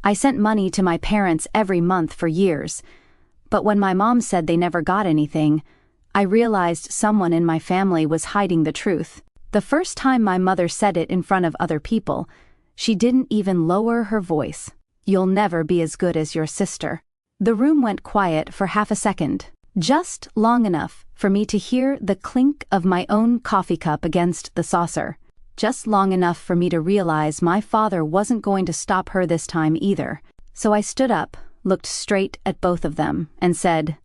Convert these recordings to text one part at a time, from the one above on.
I sent money to my parents every month for years, but when my mom said they never got anything, I realized someone in my family was hiding the truth. The first time my mother said it in front of other people, she didn't even lower her voice. "You'll never be as good as your sister." The room went quiet for half a second, just long enough for me to hear the clink of my own coffee cup against the saucer. Just long enough for me to realize my father wasn't going to stop her this time either. So I stood up, looked straight at both of them, and said,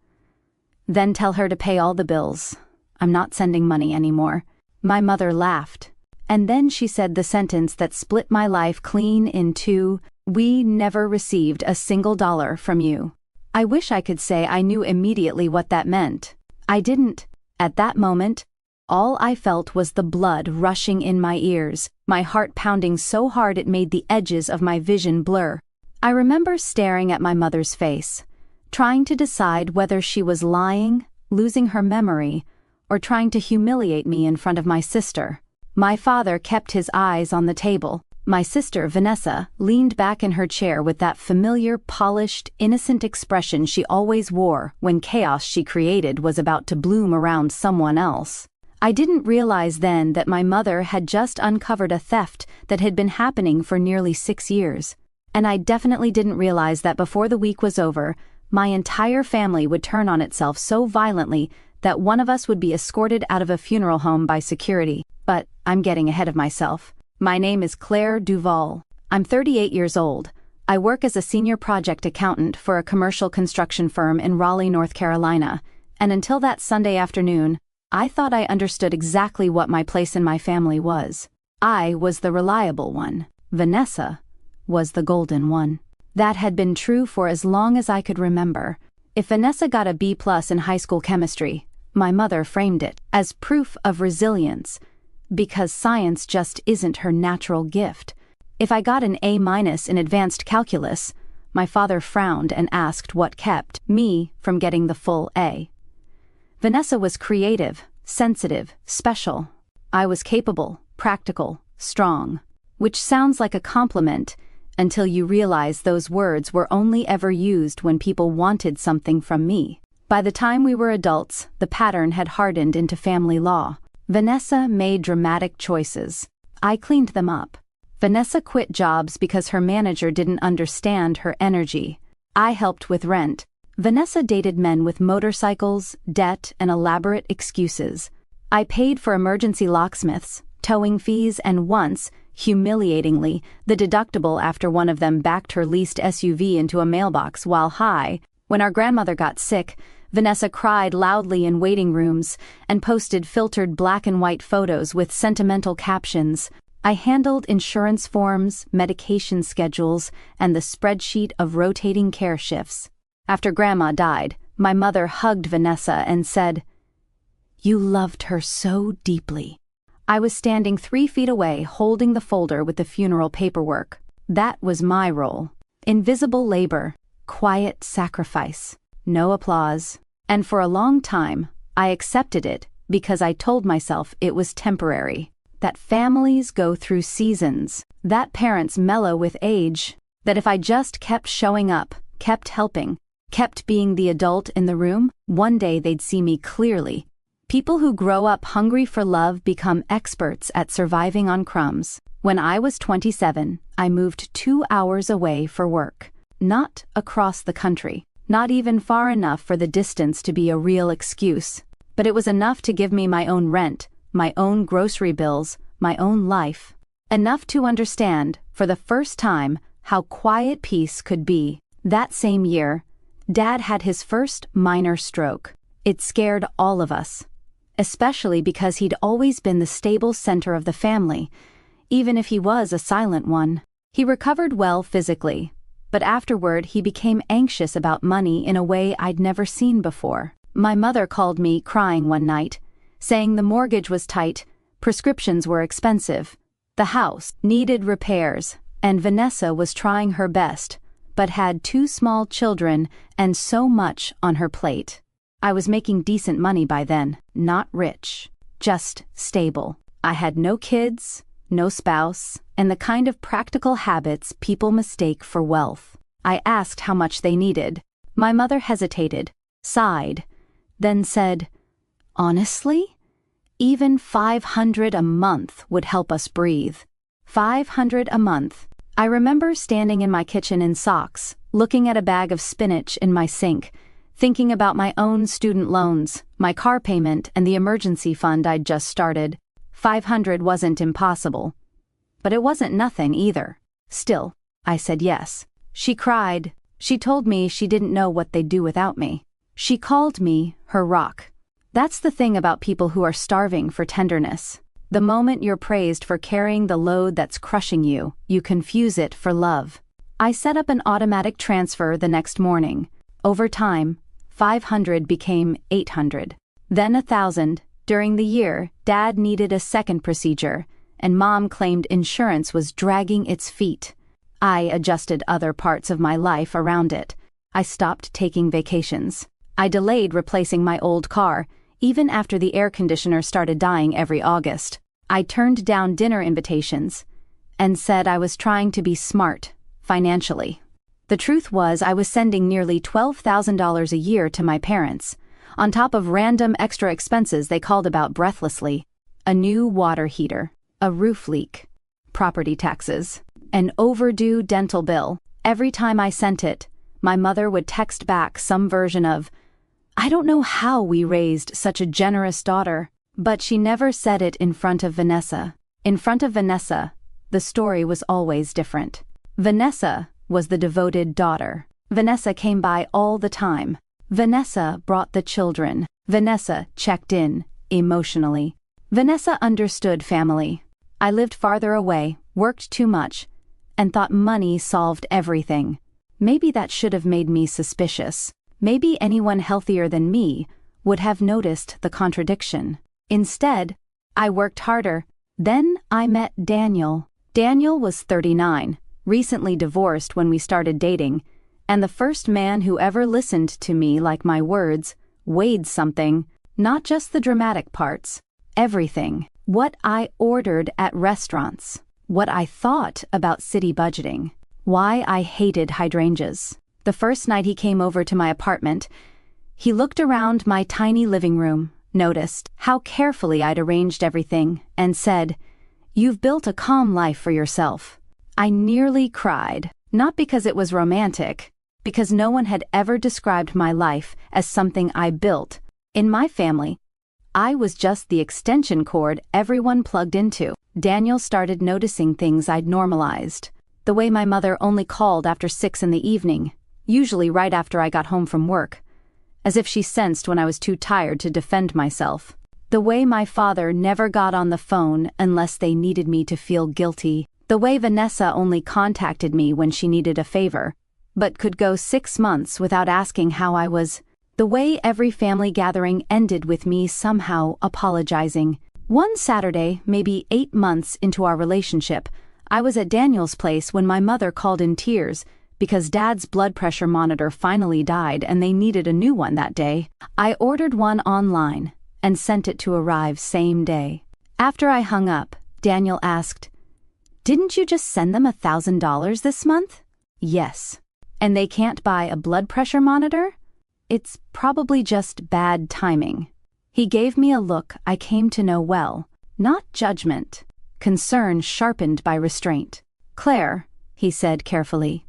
"Then tell her to pay all the bills. I'm not sending money anymore." My mother laughed, and then she said the sentence that split my life clean in two: "We never received a single dollar from you." I wish I could say I knew immediately what that meant. I didn't. At that moment, all I felt was the blood rushing in my ears, my heart pounding so hard it made the edges of my vision blur. I remember staring at my mother's face, trying to decide whether she was lying, losing her memory, or trying to humiliate me in front of my sister. My father kept his eyes on the table. My sister, Vanessa, leaned back in her chair with that familiar, polished, innocent expression she always wore when chaos she created was about to bloom around someone else. I didn't realize then that my mother had just uncovered a theft that had been happening for nearly 6 years. And I definitely didn't realize that before the week was over, my entire family would turn on itself so violently that one of us would be escorted out of a funeral home by security. But I'm getting ahead of myself. My name is Claire Duval. I'm 38 years old. I work as a senior project accountant for a commercial construction firm in Raleigh, North Carolina, and until that Sunday afternoon, I thought I understood exactly what my place in my family was. I was the reliable one. Vanessa was the golden one. That had been true for as long as I could remember. If Vanessa got a B+ in high school chemistry, my mother framed it as proof of resilience, because science just isn't her natural gift. If I got an A- in advanced calculus, my father frowned and asked what kept me from getting the full A. Vanessa was creative, sensitive, special. I was capable, practical, strong, which sounds like a compliment until you realize those words were only ever used when people wanted something from me. By the time we were adults, the pattern had hardened into family law. Vanessa made dramatic choices. I cleaned them up. Vanessa quit jobs because her manager didn't understand her energy. I helped with rent. Vanessa dated men with motorcycles, debt, and elaborate excuses. I paid for emergency locksmiths, towing fees, and once, humiliatingly, the deductible after one of them backed her leased SUV into a mailbox while high. When our grandmother got sick, Vanessa cried loudly in waiting rooms and posted filtered black and white photos with sentimental captions. I handled insurance forms, medication schedules, and the spreadsheet of rotating care shifts. After Grandma died, my mother hugged Vanessa and said, "You loved her so deeply." I was standing 3 feet away holding the folder with the funeral paperwork. That was my role. Invisible labor, quiet sacrifice, no applause. And for a long time, I accepted it because I told myself it was temporary. That families go through seasons, that parents mellow with age, that if I just kept showing up, kept helping, kept being the adult in the room, one day they'd see me clearly. People who grow up hungry for love become experts at surviving on crumbs. When I was 27, I moved 2 hours away for work. Not across the country, not even far enough for the distance to be a real excuse, but it was enough to give me my own rent, my own grocery bills, my own life. Enough to understand, for the first time, how quiet peace could be. That same year, Dad had his first minor stroke. It scared all of us, especially because he'd always been the stable center of the family, even if he was a silent one. He recovered well physically, but afterward he became anxious about money in a way I'd never seen before. My mother called me crying one night, saying the mortgage was tight, prescriptions were expensive, the house needed repairs, and Vanessa was trying her best, but had 2 small children and so much on her plate. I was making decent money by then, not rich, just stable. I had no kids, no spouse, and the kind of practical habits people mistake for wealth. I asked how much they needed. My mother hesitated, sighed, then said, "Honestly? Even $500 a month would help us breathe." $500 a month. I remember standing in my kitchen in socks, looking at a bag of spinach in my sink, thinking about my own student loans, my car payment, and the emergency fund I'd just started. 500 wasn't impossible. But it wasn't nothing either. Still, I said yes. She cried. She told me she didn't know what they'd do without me. She called me her rock. That's the thing about people who are starving for tenderness. The moment you're praised for carrying the load that's crushing you, you confuse it for love. I set up an automatic transfer the next morning. Over time, 500 became 800. Then 1,000. During the year, Dad needed a second procedure, and Mom claimed insurance was dragging its feet. I adjusted other parts of my life around it. I stopped taking vacations. I delayed replacing my old car, even after the air conditioner started dying every August. I turned down dinner invitations and said I was trying to be smart, financially. The truth was I was sending nearly $12,000 a year to my parents, on top of random extra expenses they called about breathlessly. A new water heater, a roof leak, property taxes, an overdue dental bill. Every time I sent it, my mother would text back some version of, "I don't know how we raised such a generous daughter." But she never said it in front of Vanessa. In front of Vanessa, the story was always different. Vanessa was the devoted daughter. Vanessa came by all the time. Vanessa brought the children. Vanessa checked in, emotionally. Vanessa understood family. I lived farther away, worked too much, and thought money solved everything. Maybe that should have made me suspicious. Maybe anyone healthier than me would have noticed the contradiction. Instead, I worked harder. Then I met Daniel. Daniel was 39, recently divorced when we started dating, and the first man who ever listened to me like my words weighed something, not just the dramatic parts, everything. What I ordered at restaurants, what I thought about city budgeting, why I hated hydrangeas. The first night he came over to my apartment, he looked around my tiny living room, noticed how carefully I'd arranged everything, and said, "You've built a calm life for yourself." I nearly cried, not because it was romantic, because no one had ever described my life as something I built. In my family, I was just the extension cord everyone plugged into. Daniel started noticing things I'd normalized. The way my mother only called after 6 in the evening, usually right after I got home from work, as if she sensed when I was too tired to defend myself. The way my father never got on the phone unless they needed me to feel guilty. The way Vanessa only contacted me when she needed a favor, but could go 6 months without asking how I was. The way every family gathering ended with me somehow apologizing. One Saturday, maybe 8 months into our relationship, I was at Daniel's place when my mother called in tears because Dad's blood pressure monitor finally died and they needed a new one that day. I ordered one online and sent it to arrive same day. After I hung up, Daniel asked, "Didn't you just send them $1,000 this month?" "Yes." "And they can't buy a blood pressure monitor?" "It's probably just bad timing." He gave me a look I came to know well, not judgment, concern sharpened by restraint. "Claire," he said carefully,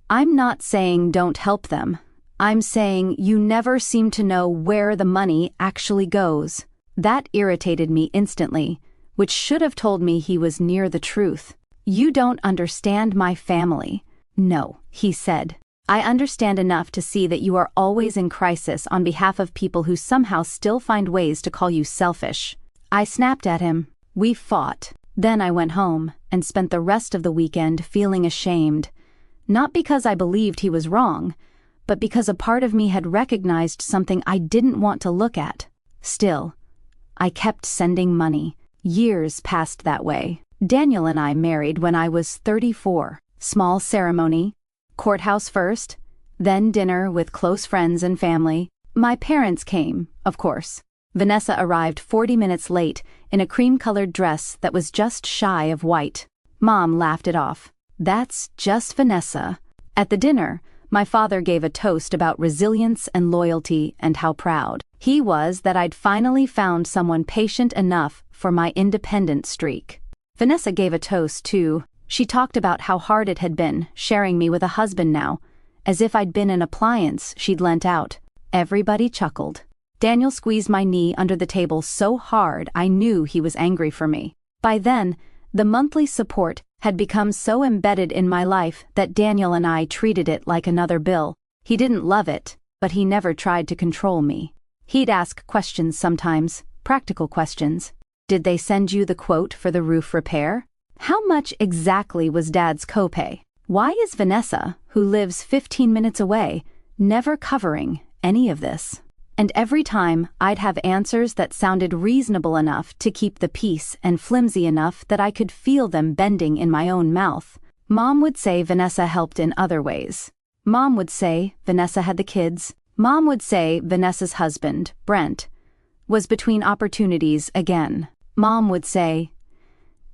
"I'm not saying don't help them. I'm saying you never seem to know where the money actually goes." That irritated me instantly, which should have told me he was near the truth. "You don't understand my family." "No," he said. "I understand enough to see that you are always in crisis on behalf of people who somehow still find ways to call you selfish." I snapped at him. We fought. Then I went home and spent the rest of the weekend feeling ashamed. Not because I believed he was wrong, but because a part of me had recognized something I didn't want to look at. Still, I kept sending money. Years passed that way. Daniel and I married when I was 34. Small ceremony, courthouse first, then dinner with close friends and family. My parents came, of course. Vanessa arrived 40 minutes late in a cream-colored dress that was just shy of white. Mom laughed it off. That's just Vanessa. At the dinner, my father gave a toast about resilience and loyalty and how proud he was that I'd finally found someone patient enough for my independent streak. Vanessa gave a toast, too. She talked about how hard it had been, sharing me with a husband now, as if I'd been an appliance she'd lent out. Everybody chuckled. Daniel squeezed my knee under the table so hard I knew he was angry for me. By then, the monthly support had become so embedded in my life that Daniel and I treated it like another bill. He didn't love it, but he never tried to control me. He'd ask questions sometimes, practical questions. Did they send you the quote for the roof repair? How much exactly was Dad's copay? Why is Vanessa, who lives 15 minutes away, never covering any of this? And every time, I'd have answers that sounded reasonable enough to keep the peace and flimsy enough that I could feel them bending in my own mouth. Mom would say Vanessa helped in other ways. Mom would say Vanessa had the kids. Mom would say Vanessa's husband, Brent, was between opportunities again. Mom would say,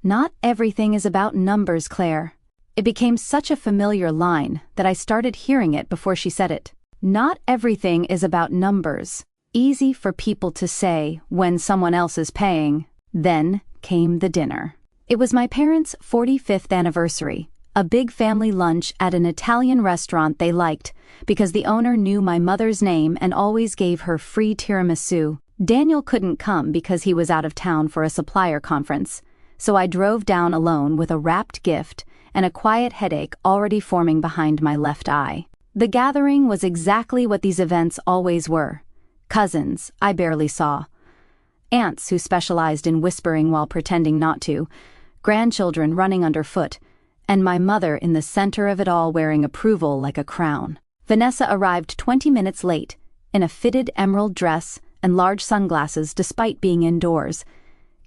"Not everything is about numbers, Claire." It became such a familiar line that I started hearing it before she said it. Not everything is about numbers. Easy for people to say when someone else is paying. Then came the dinner. It was my parents' 45th anniversary, a big family lunch at an Italian restaurant they liked because the owner knew my mother's name and always gave her free tiramisu. Daniel couldn't come because he was out of town for a supplier conference, so I drove down alone with a wrapped gift and a quiet headache already forming behind my left eye. The gathering was exactly what these events always were. Cousins I barely saw. Aunts who specialized in whispering while pretending not to. Grandchildren running underfoot. And my mother in the center of it all wearing approval like a crown. Vanessa arrived 20 minutes late, in a fitted emerald dress and large sunglasses despite being indoors,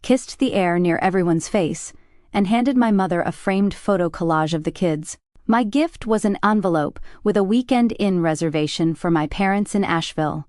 kissed the air near everyone's face, and handed my mother a framed photo collage of the kids. My gift was an envelope with a weekend inn reservation for my parents in Asheville.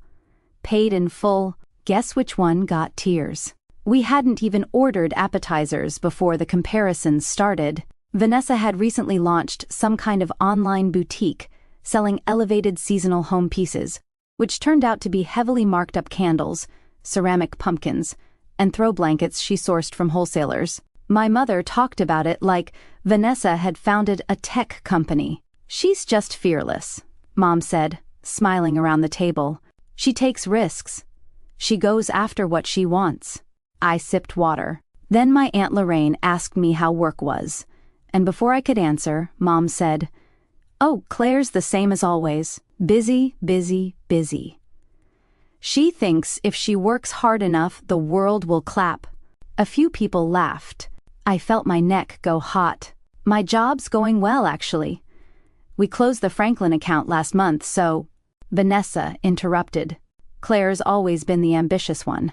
Paid in full. Guess which one got tears? We hadn't even ordered appetizers before the comparisons started. Vanessa had recently launched some kind of online boutique selling elevated seasonal home pieces, which turned out to be heavily marked up candles, ceramic pumpkins, and throw blankets she sourced from wholesalers. My mother talked about it like Vanessa had founded a tech company. "She's just fearless," Mom said, smiling around the table. "She takes risks. She goes after what she wants." I sipped water. Then my Aunt Lorraine asked me how work was, and before I could answer, Mom said, "Oh, Claire's the same as always. Busy, busy, busy. She thinks if she works hard enough, the world will clap." A few people laughed. I felt my neck go hot. "My job's going well, actually. We closed the Franklin account last month, so—" Vanessa interrupted. "Claire's always been the ambitious one."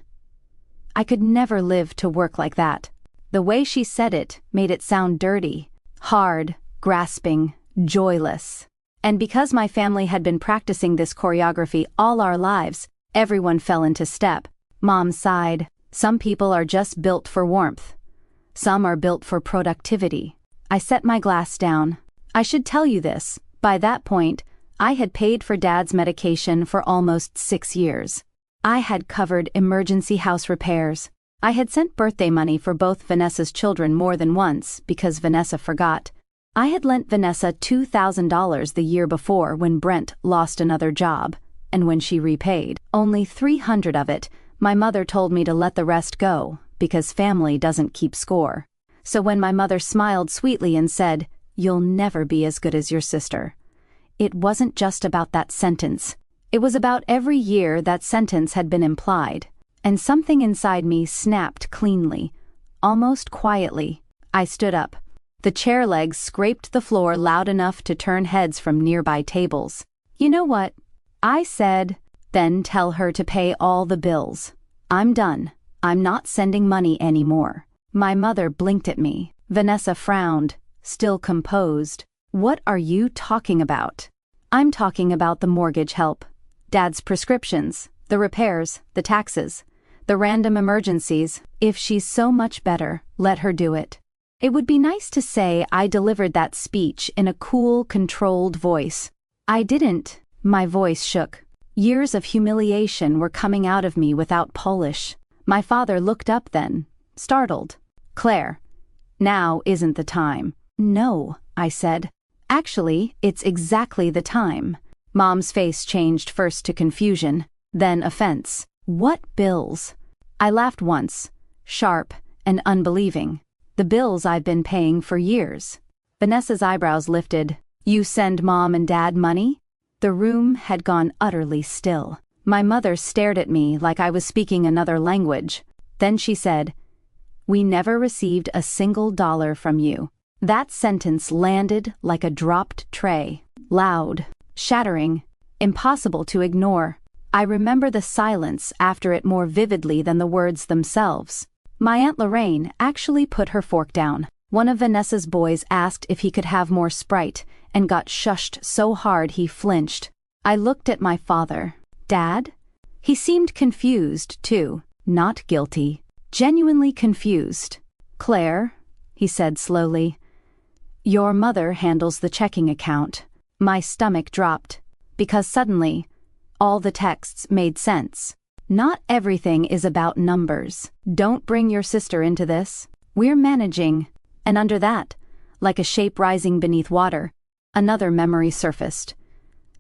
I could never live to work like that. The way she said it made it sound dirty, hard, grasping, joyless. And because my family had been practicing this choreography all our lives, everyone fell into step. Mom sighed. "Some people are just built for warmth. Some are built for productivity." I set my glass down. I should tell you this. By that point, I had paid for Dad's medication for almost 6 years. I had covered emergency house repairs. I had sent birthday money for both Vanessa's children more than once because Vanessa forgot. I had lent Vanessa $2,000 the year before when Brent lost another job, and when she repaid only $300 of it, my mother told me to let the rest go, because family doesn't keep score. So when my mother smiled sweetly and said, "You'll never be as good as your sister," it wasn't just about that sentence. It was about every year that sentence had been implied, and something inside me snapped cleanly, almost quietly. I stood up. The chair legs scraped the floor loud enough to turn heads from nearby tables. "You know what?" I said. "Then tell her to pay all the bills. I'm done. I'm not sending money anymore." My mother blinked at me. Vanessa frowned, still composed. "What are you talking about?" "I'm talking about the mortgage help. Dad's prescriptions, the repairs, the taxes, The random emergencies, if she's so much better, let her do it. It would be nice to say I delivered that speech in a cool, controlled voice. I didn't. My voice shook. Years of humiliation were coming out of me without polish. My father looked up then, startled. "Claire, now isn't the time." "No," I said. "Actually, it's exactly the time." Mom's face changed first to confusion, then offense. "What bills?" I laughed once, sharp and unbelieving. "The bills I've been paying for years." Vanessa's eyebrows lifted. "You send Mom and Dad money?" The room had gone utterly still. My mother stared at me like I was speaking another language. Then she said, "We never received a single dollar from you." That sentence landed like a dropped tray. Loud, shattering, impossible to ignore. I remember the silence after it more vividly than the words themselves. My Aunt Lorraine actually put her fork down. One of Vanessa's boys asked if he could have more Sprite and got shushed so hard he flinched. I looked at my father. "Dad?" He seemed confused, too, not guilty. Genuinely confused. "Claire," he said slowly, "your mother handles the checking account." My stomach dropped, because suddenly, all the texts made sense. Not everything is about numbers. Don't bring your sister into this. We're managing. And under that, like a shape rising beneath water, another memory surfaced.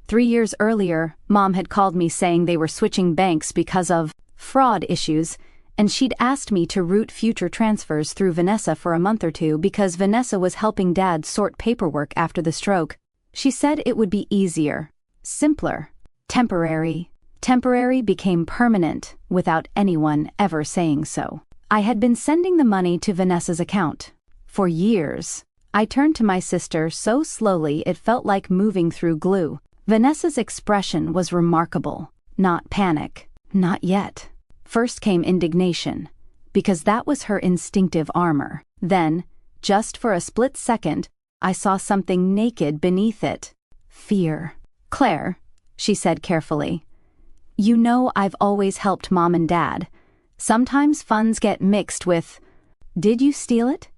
3 years earlier, Mom had called me saying they were switching banks because of fraud issues, and she'd asked me to route future transfers through Vanessa for a month or two because Vanessa was helping Dad sort paperwork after the stroke. She said it would be easier, simpler, temporary. Temporary became permanent without anyone ever saying so. I had been sending the money to Vanessa's account for years. I turned to my sister so slowly it felt like moving through glue. Vanessa's expression was remarkable. Not panic. Not yet. First came indignation, because that was her instinctive armor. Then, just for a split second, I saw something naked beneath it. Fear. "Claire," she said carefully, "you know I've always helped Mom and Dad. Sometimes funds get mixed with... Did you steal it?"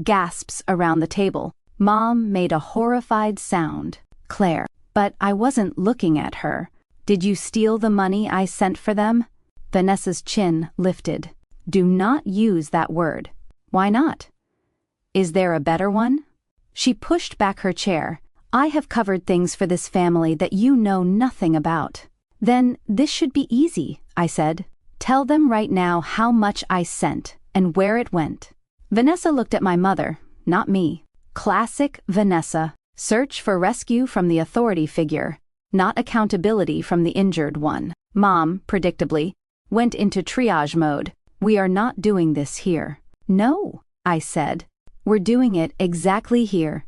Gasps around the table. Mom made a horrified sound. "Claire." But I wasn't looking at her. "Did you steal the money I sent for them?" Vanessa's chin lifted. "Do not use that word." "Why not? Is there a better one?" She pushed back her chair. "I have covered things for this family that you know nothing about." "Then this should be easy," I said. "Tell them right now how much I sent and where it went." Vanessa looked at my mother, not me. Classic Vanessa. Search for rescue from the authority figure, not accountability from the injured one. Mom, predictably, went into triage mode. "We are not doing this here." "No," I said. "We're doing it exactly here.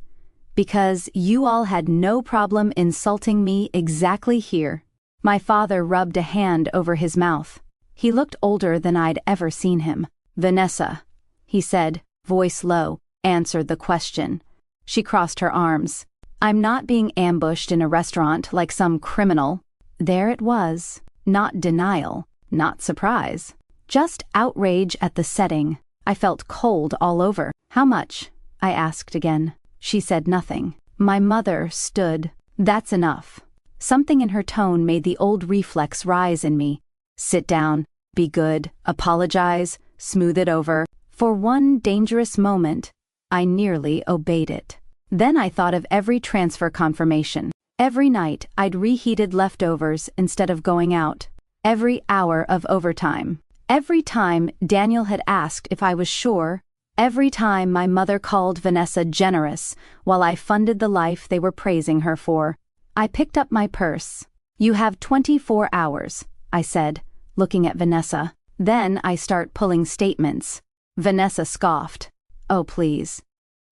Because you all had no problem insulting me exactly here." My father rubbed a hand over his mouth. He looked older than I'd ever seen him. "Vanessa," he said, voice low, answered the question. She crossed her arms. "I'm not being ambushed in a restaurant like some criminal." There it was. Not denial, not surprise. Just outrage at the setting. I felt cold all over. "How much?" I asked again. She said nothing. My mother stood. "That's enough." Something in her tone made the old reflex rise in me. Sit down, be good, apologize, smooth it over. For one dangerous moment, I nearly obeyed it. Then I thought of every transfer confirmation. Every night I'd reheated leftovers instead of going out. Every hour of overtime. Every time Daniel had asked if I was sure. Every time my mother called Vanessa generous while I funded the life they were praising her for. I picked up my purse. "You have 24 hours, I said, looking at Vanessa. Then I start pulling statements. Vanessa scoffed. "Oh, please.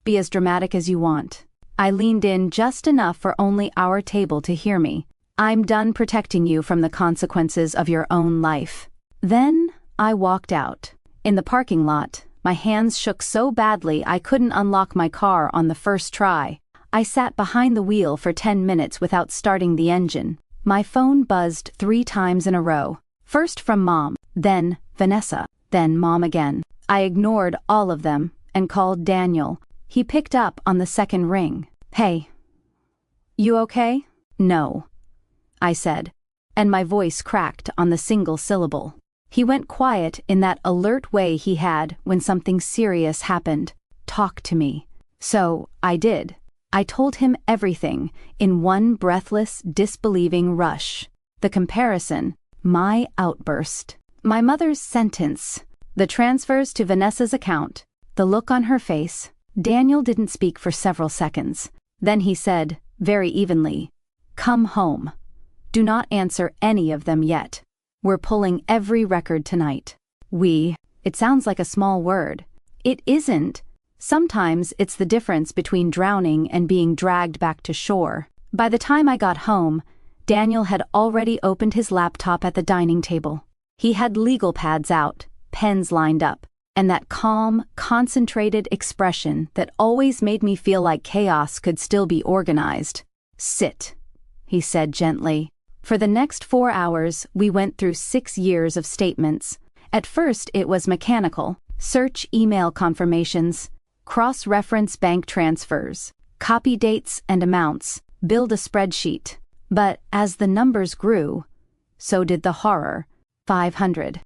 Be as dramatic as you want." I leaned in just enough for only our table to hear me. "I'm done protecting you from the consequences of your own life." Then I walked out. In the parking lot, my hands shook so badly I couldn't unlock my car on the first try. I sat behind the wheel for 10 minutes without starting the engine. My phone buzzed 3 times in a row. First from Mom, then Vanessa, then Mom again. I ignored all of them and called Daniel. He picked up on the second ring. "Hey, you okay?" "No," I said, and my voice cracked on the single syllable. He went quiet in that alert way he had when something serious happened. "Talk to me." So I did. I told him everything in one breathless, disbelieving rush. The comparison, my outburst, my mother's sentence, the transfers to Vanessa's account, the look on her face. Daniel didn't speak for several seconds. Then he said, very evenly, "Come home. Do not answer any of them yet. We're pulling every record tonight." It sounds like a small word. It isn't. Sometimes it's the difference between drowning and being dragged back to shore. By the time I got home, Daniel had already opened his laptop at the dining table. He had legal pads out, pens lined up, and that calm, concentrated expression that always made me feel like chaos could still be organized. "Sit," he said gently. For the next 4 hours, we went through 6 years of statements. At first, it was mechanical. Search email confirmations, cross-reference bank transfers, copy dates and amounts, build a spreadsheet. But as the numbers grew, so did the horror. 500,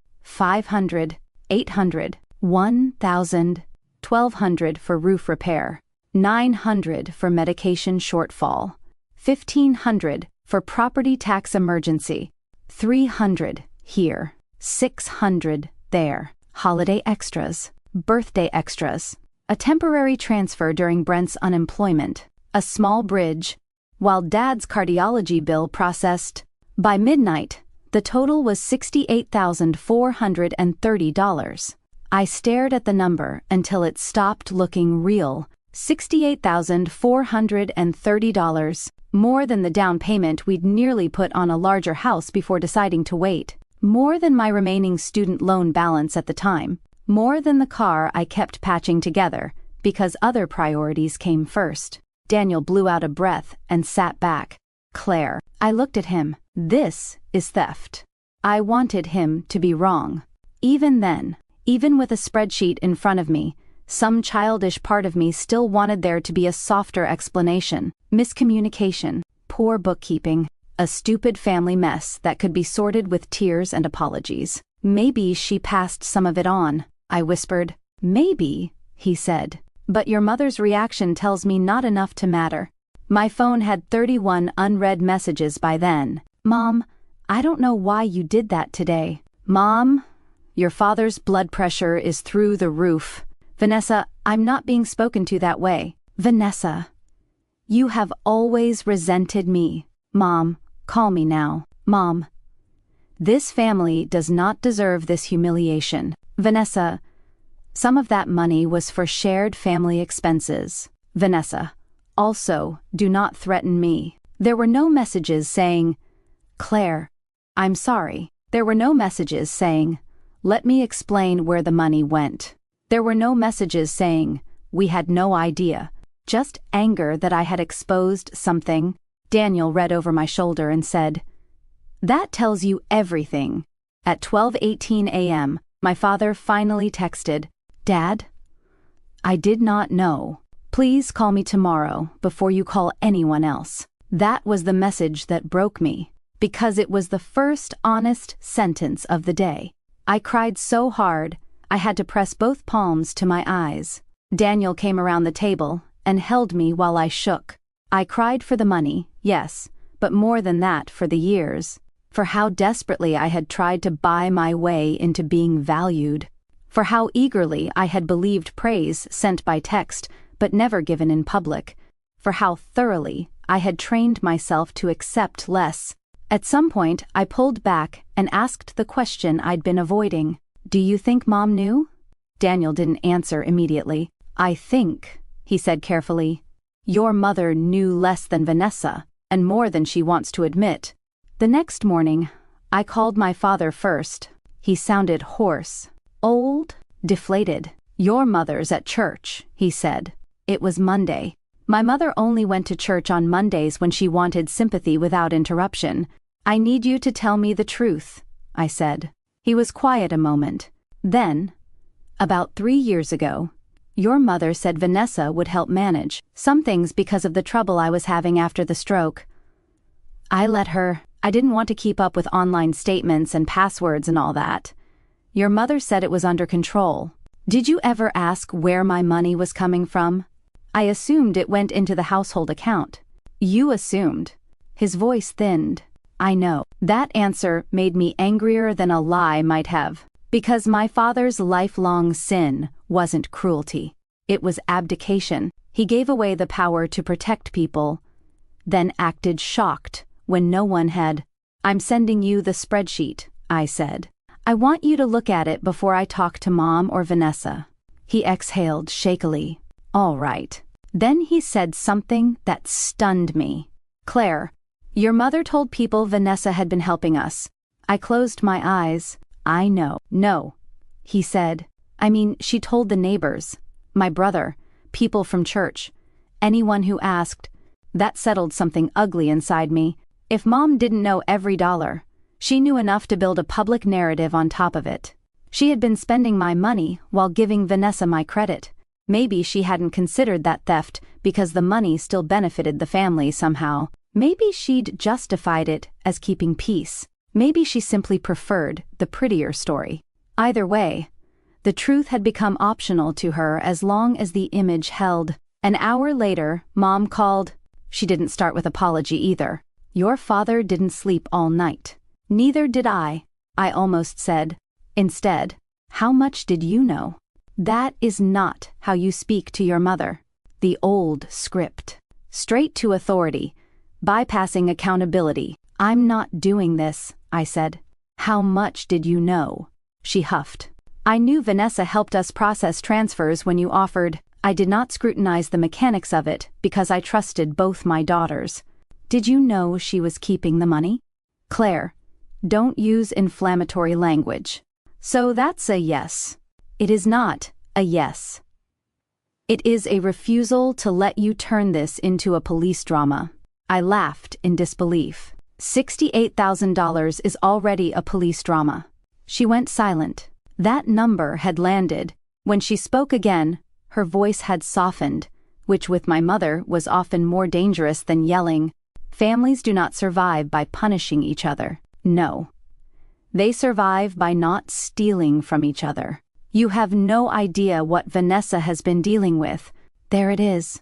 800, 1,000, 1,200 for roof repair, 900 for medication shortfall, 1,500 for property tax emergency, 300 here, 600 there, holiday extras, birthday extras, a temporary transfer during Brent's unemployment, a small bridge, while Dad's cardiology bill processed. By midnight, the total was $68,430. I stared at the number until it stopped looking real. $68,430, more than the down payment we'd nearly put on a larger house before deciding to wait, more than my remaining student loan balance at the time, more than the car I kept patching together, because other priorities came first. Daniel blew out a breath and sat back. "Claire," I looked at him, "this is theft." I wanted him to be wrong. Even then, even with a spreadsheet in front of me, some childish part of me still wanted there to be a softer explanation. Miscommunication, poor bookkeeping, a stupid family mess that could be sorted with tears and apologies. "Maybe she passed some of it on," I whispered. "Maybe," he said. "But your mother's reaction tells me not enough to matter." My phone had 31 unread messages by then. "Mom, I don't know why you did that today." "Mom, your father's blood pressure is through the roof." "Vanessa, I'm not being spoken to that way." "Vanessa, you have always resented me." "Mom, call me now." "Mom, this family does not deserve this humiliation." "Vanessa, some of that money was for shared family expenses." "Vanessa, also, do not threaten me." There were no messages saying, "Claire, I'm sorry." There were no messages saying, "Let me explain where the money went." There were no messages saying, "We had no idea." Just anger that I had exposed something. Daniel read over my shoulder and said, "That tells you everything." At 12:18 a.m., my father finally texted, "Dad, I did not know. Please call me tomorrow before you call anyone else." That was the message that broke me, because it was the first honest sentence of the day. I cried so hard, I had to press both palms to my eyes. Daniel came around the table and held me while I shook. I cried for the money, yes, but more than that for the years, for how desperately I had tried to buy my way into being valued, for how eagerly I had believed praise sent by text but never given in public, for how thoroughly I had trained myself to accept less. At some point, I pulled back and asked the question I'd been avoiding. "Do you think Mom knew?" Daniel didn't answer immediately. "I think," he said carefully, "your mother knew less than Vanessa, and more than she wants to admit." The next morning, I called my father first. He sounded hoarse, old, deflated. "Your mother's at church," he said. It was Monday. My mother only went to church on Mondays when she wanted sympathy without interruption. "I need you to tell me the truth," I said. He was quiet a moment. Then, about 3 years ago, your mother said Vanessa would help manage some things because of the trouble I was having after the stroke. I let her. I didn't want to keep up with online statements and passwords and all that. Your mother said it was under control. Did you ever ask where my money was coming from? I assumed it went into the household account. You assumed. His voice thinned. I know. That answer made me angrier than a lie might have. Because my father's lifelong sin wasn't cruelty. It was abdication. He gave away the power to protect people, then acted shocked when no one had. I'm sending you the spreadsheet, I said. I want you to look at it before I talk to Mom or Vanessa. He exhaled shakily. All right. Then he said something that stunned me. Claire, your mother told people Vanessa had been helping us. I closed my eyes. I know. No, he said. I mean, she told the neighbors, my brother, people from church, anyone who asked. That settled something ugly inside me. If Mom didn't know every dollar, she knew enough to build a public narrative on top of it. She had been spending my money while giving Vanessa my credit. Maybe she hadn't considered that theft because the money still benefited the family somehow. Maybe she'd justified it as keeping peace. Maybe she simply preferred the prettier story. Either way, the truth had become optional to her as long as the image held. An hour later, Mom called. She didn't start with apology either. Your father didn't sleep all night. Neither did I almost said. Instead, how much did you know? That is not how you speak to your mother. The old script. Straight to authority, bypassing accountability. I'm not doing this, I said. How much did you know? She huffed. I knew Vanessa helped us process transfers when you offered. I did not scrutinize the mechanics of it because I trusted both my daughters. Did you know she was keeping the money? Claire, don't use inflammatory language. So that's a yes. It is not a yes. It is a refusal to let you turn this into a police drama. I laughed in disbelief. $68,000 is already a police drama. She went silent. That number had landed. When she spoke again, her voice had softened, which with my mother was often more dangerous than yelling. Families do not survive by punishing each other. No. They survive by not stealing from each other. You have no idea what Vanessa has been dealing with. There it is,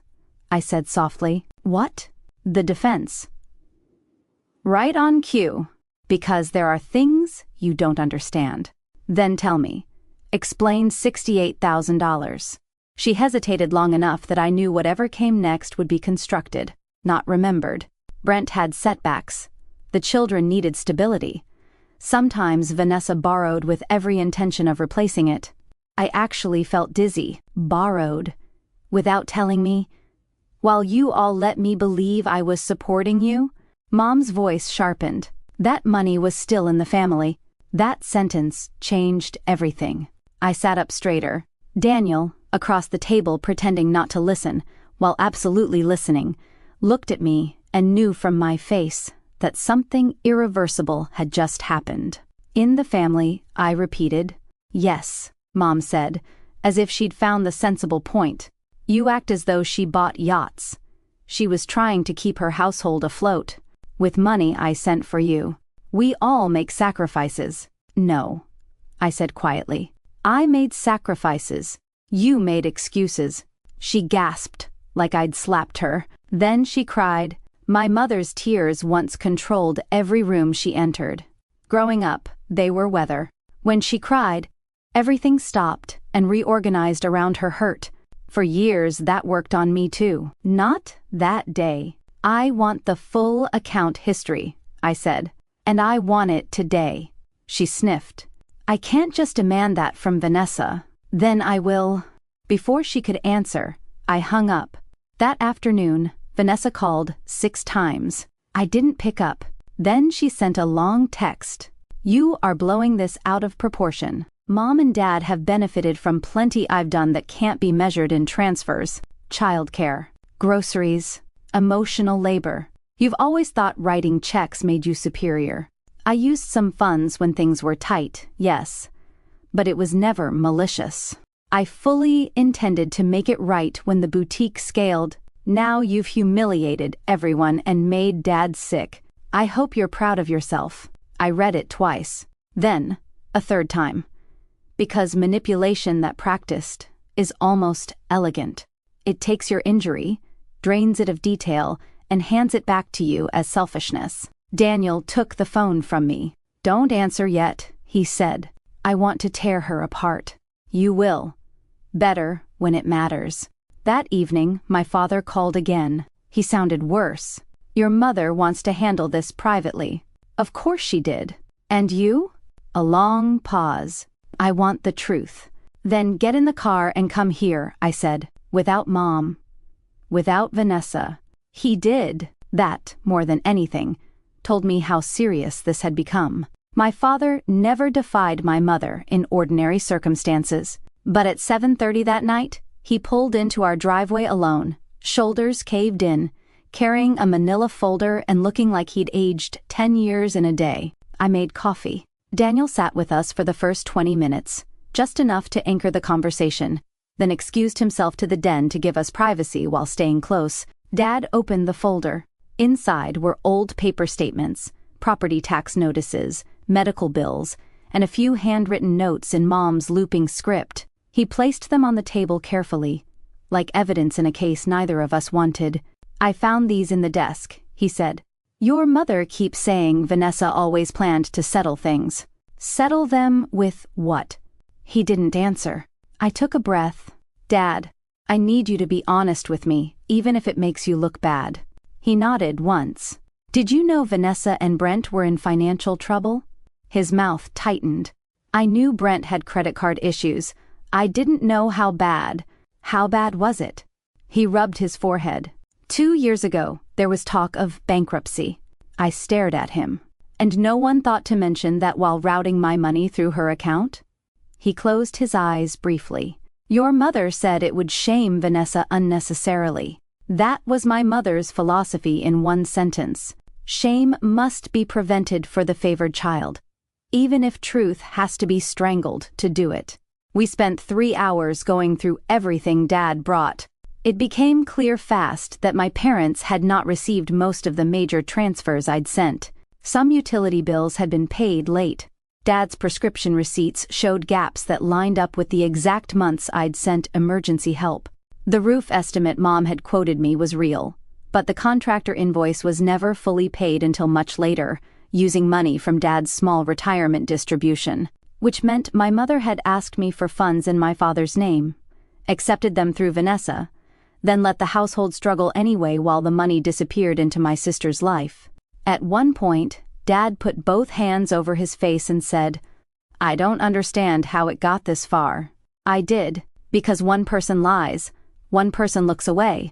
I said softly. What? The defense. Right on cue, because there are things you don't understand. Then tell me. Explain $68,000. She hesitated long enough that I knew whatever came next would be constructed, not remembered. Brent had setbacks. The children needed stability. Sometimes Vanessa borrowed with every intention of replacing it. I actually felt dizzy. Borrowed. Without telling me. While you all let me believe I was supporting you. Mom's voice sharpened. That money was still in the family. That sentence changed everything. I sat up straighter. Daniel, across the table pretending not to listen, while absolutely listening, looked at me and knew from my face that something irreversible had just happened. In the family, I repeated. Yes, Mom said, as if she'd found the sensible point. You act as though she bought yachts. She was trying to keep her household afloat. With money I sent for you. We all make sacrifices. No, I said quietly. I made sacrifices. You made excuses. She gasped, like I'd slapped her. Then she cried. My mother's tears once controlled every room she entered. Growing up, they were weather. When she cried, everything stopped and reorganized around her hurt. For years that worked on me too. Not that day. I want the full account history, I said. And I want it today. She sniffed. I can't just demand that from Vanessa. Then I will. Before she could answer, I hung up. That afternoon, Vanessa called 6 times. I didn't pick up. Then she sent a long text. You are blowing this out of proportion. Mom and Dad have benefited from plenty I've done that can't be measured in transfers. Childcare, groceries, emotional labor. You've always thought writing checks made you superior. I used some funds when things were tight, yes, but it was never malicious. I fully intended to make it right when the boutique scaled. Now you've humiliated everyone and made Dad sick. I hope you're proud of yourself. I read it twice. Then, a third time. Because manipulation that practiced is almost elegant. It takes your injury, drains it of detail, and hands it back to you as selfishness. Daniel took the phone from me. "Don't answer yet," he said. "I want to tear her apart." "You will. Better when it matters." That evening, my father called again. He sounded worse. "Your mother wants to handle this privately." "Of course she did. And you?" A long pause. "I want the truth." "Then get in the car and come here," I said. "Without Mom. Without Vanessa." He did that more than anything, told me how serious this had become. My father never defied my mother in ordinary circumstances, but at 7:30 that night, he pulled into our driveway alone, shoulders caved in, carrying a manila folder and looking like he'd aged 10 years in a day. I made coffee. Daniel sat with us for the first 20 minutes, just enough to anchor the conversation, then excused himself to the den to give us privacy while staying close. Dad opened the folder. Inside were old paper statements, property tax notices, medical bills, and a few handwritten notes in Mom's looping script. He placed them on the table carefully, like evidence in a case neither of us wanted. "I found these in the desk," he said. "Your mother keeps saying Vanessa always planned to settle things. Settle them with what?" He didn't answer. I took a breath. "Dad, I need you to be honest with me, even if it makes you look bad." He nodded once. "Did you know Vanessa and Brent were in financial trouble?" His mouth tightened. I knew Brent had credit card issues. I didn't know how bad. How bad was it? He rubbed his forehead. 2 years ago, there was talk of bankruptcy. I stared at him. "And no one thought to mention that while routing my money through her account?" He closed his eyes briefly. "Your mother said it would shame Vanessa unnecessarily. That was my mother's philosophy in one sentence. Shame must be prevented for the favored child, even if truth has to be strangled to do it." We spent 3 hours going through everything Dad brought. It became clear fast that my parents had not received most of the major transfers I'd sent. Some utility bills had been paid late. Dad's prescription receipts showed gaps that lined up with the exact months I'd sent emergency help. The roof estimate Mom had quoted me was real, but the contractor invoice was never fully paid until much later, using money from Dad's small retirement distribution, which meant my mother had asked me for funds in my father's name, accepted them through Vanessa, then let the household struggle anyway while the money disappeared into my sister's life. At one point, Dad put both hands over his face and said, "I don't understand how it got this far." I did, because one person lies, one person looks away,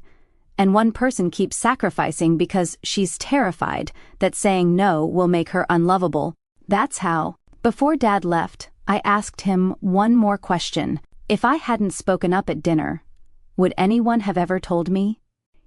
and one person keeps sacrificing because she's terrified that saying no will make her unlovable. That's how. Before Dad left, I asked him one more question. If I hadn't spoken up at dinner, would anyone have ever told me?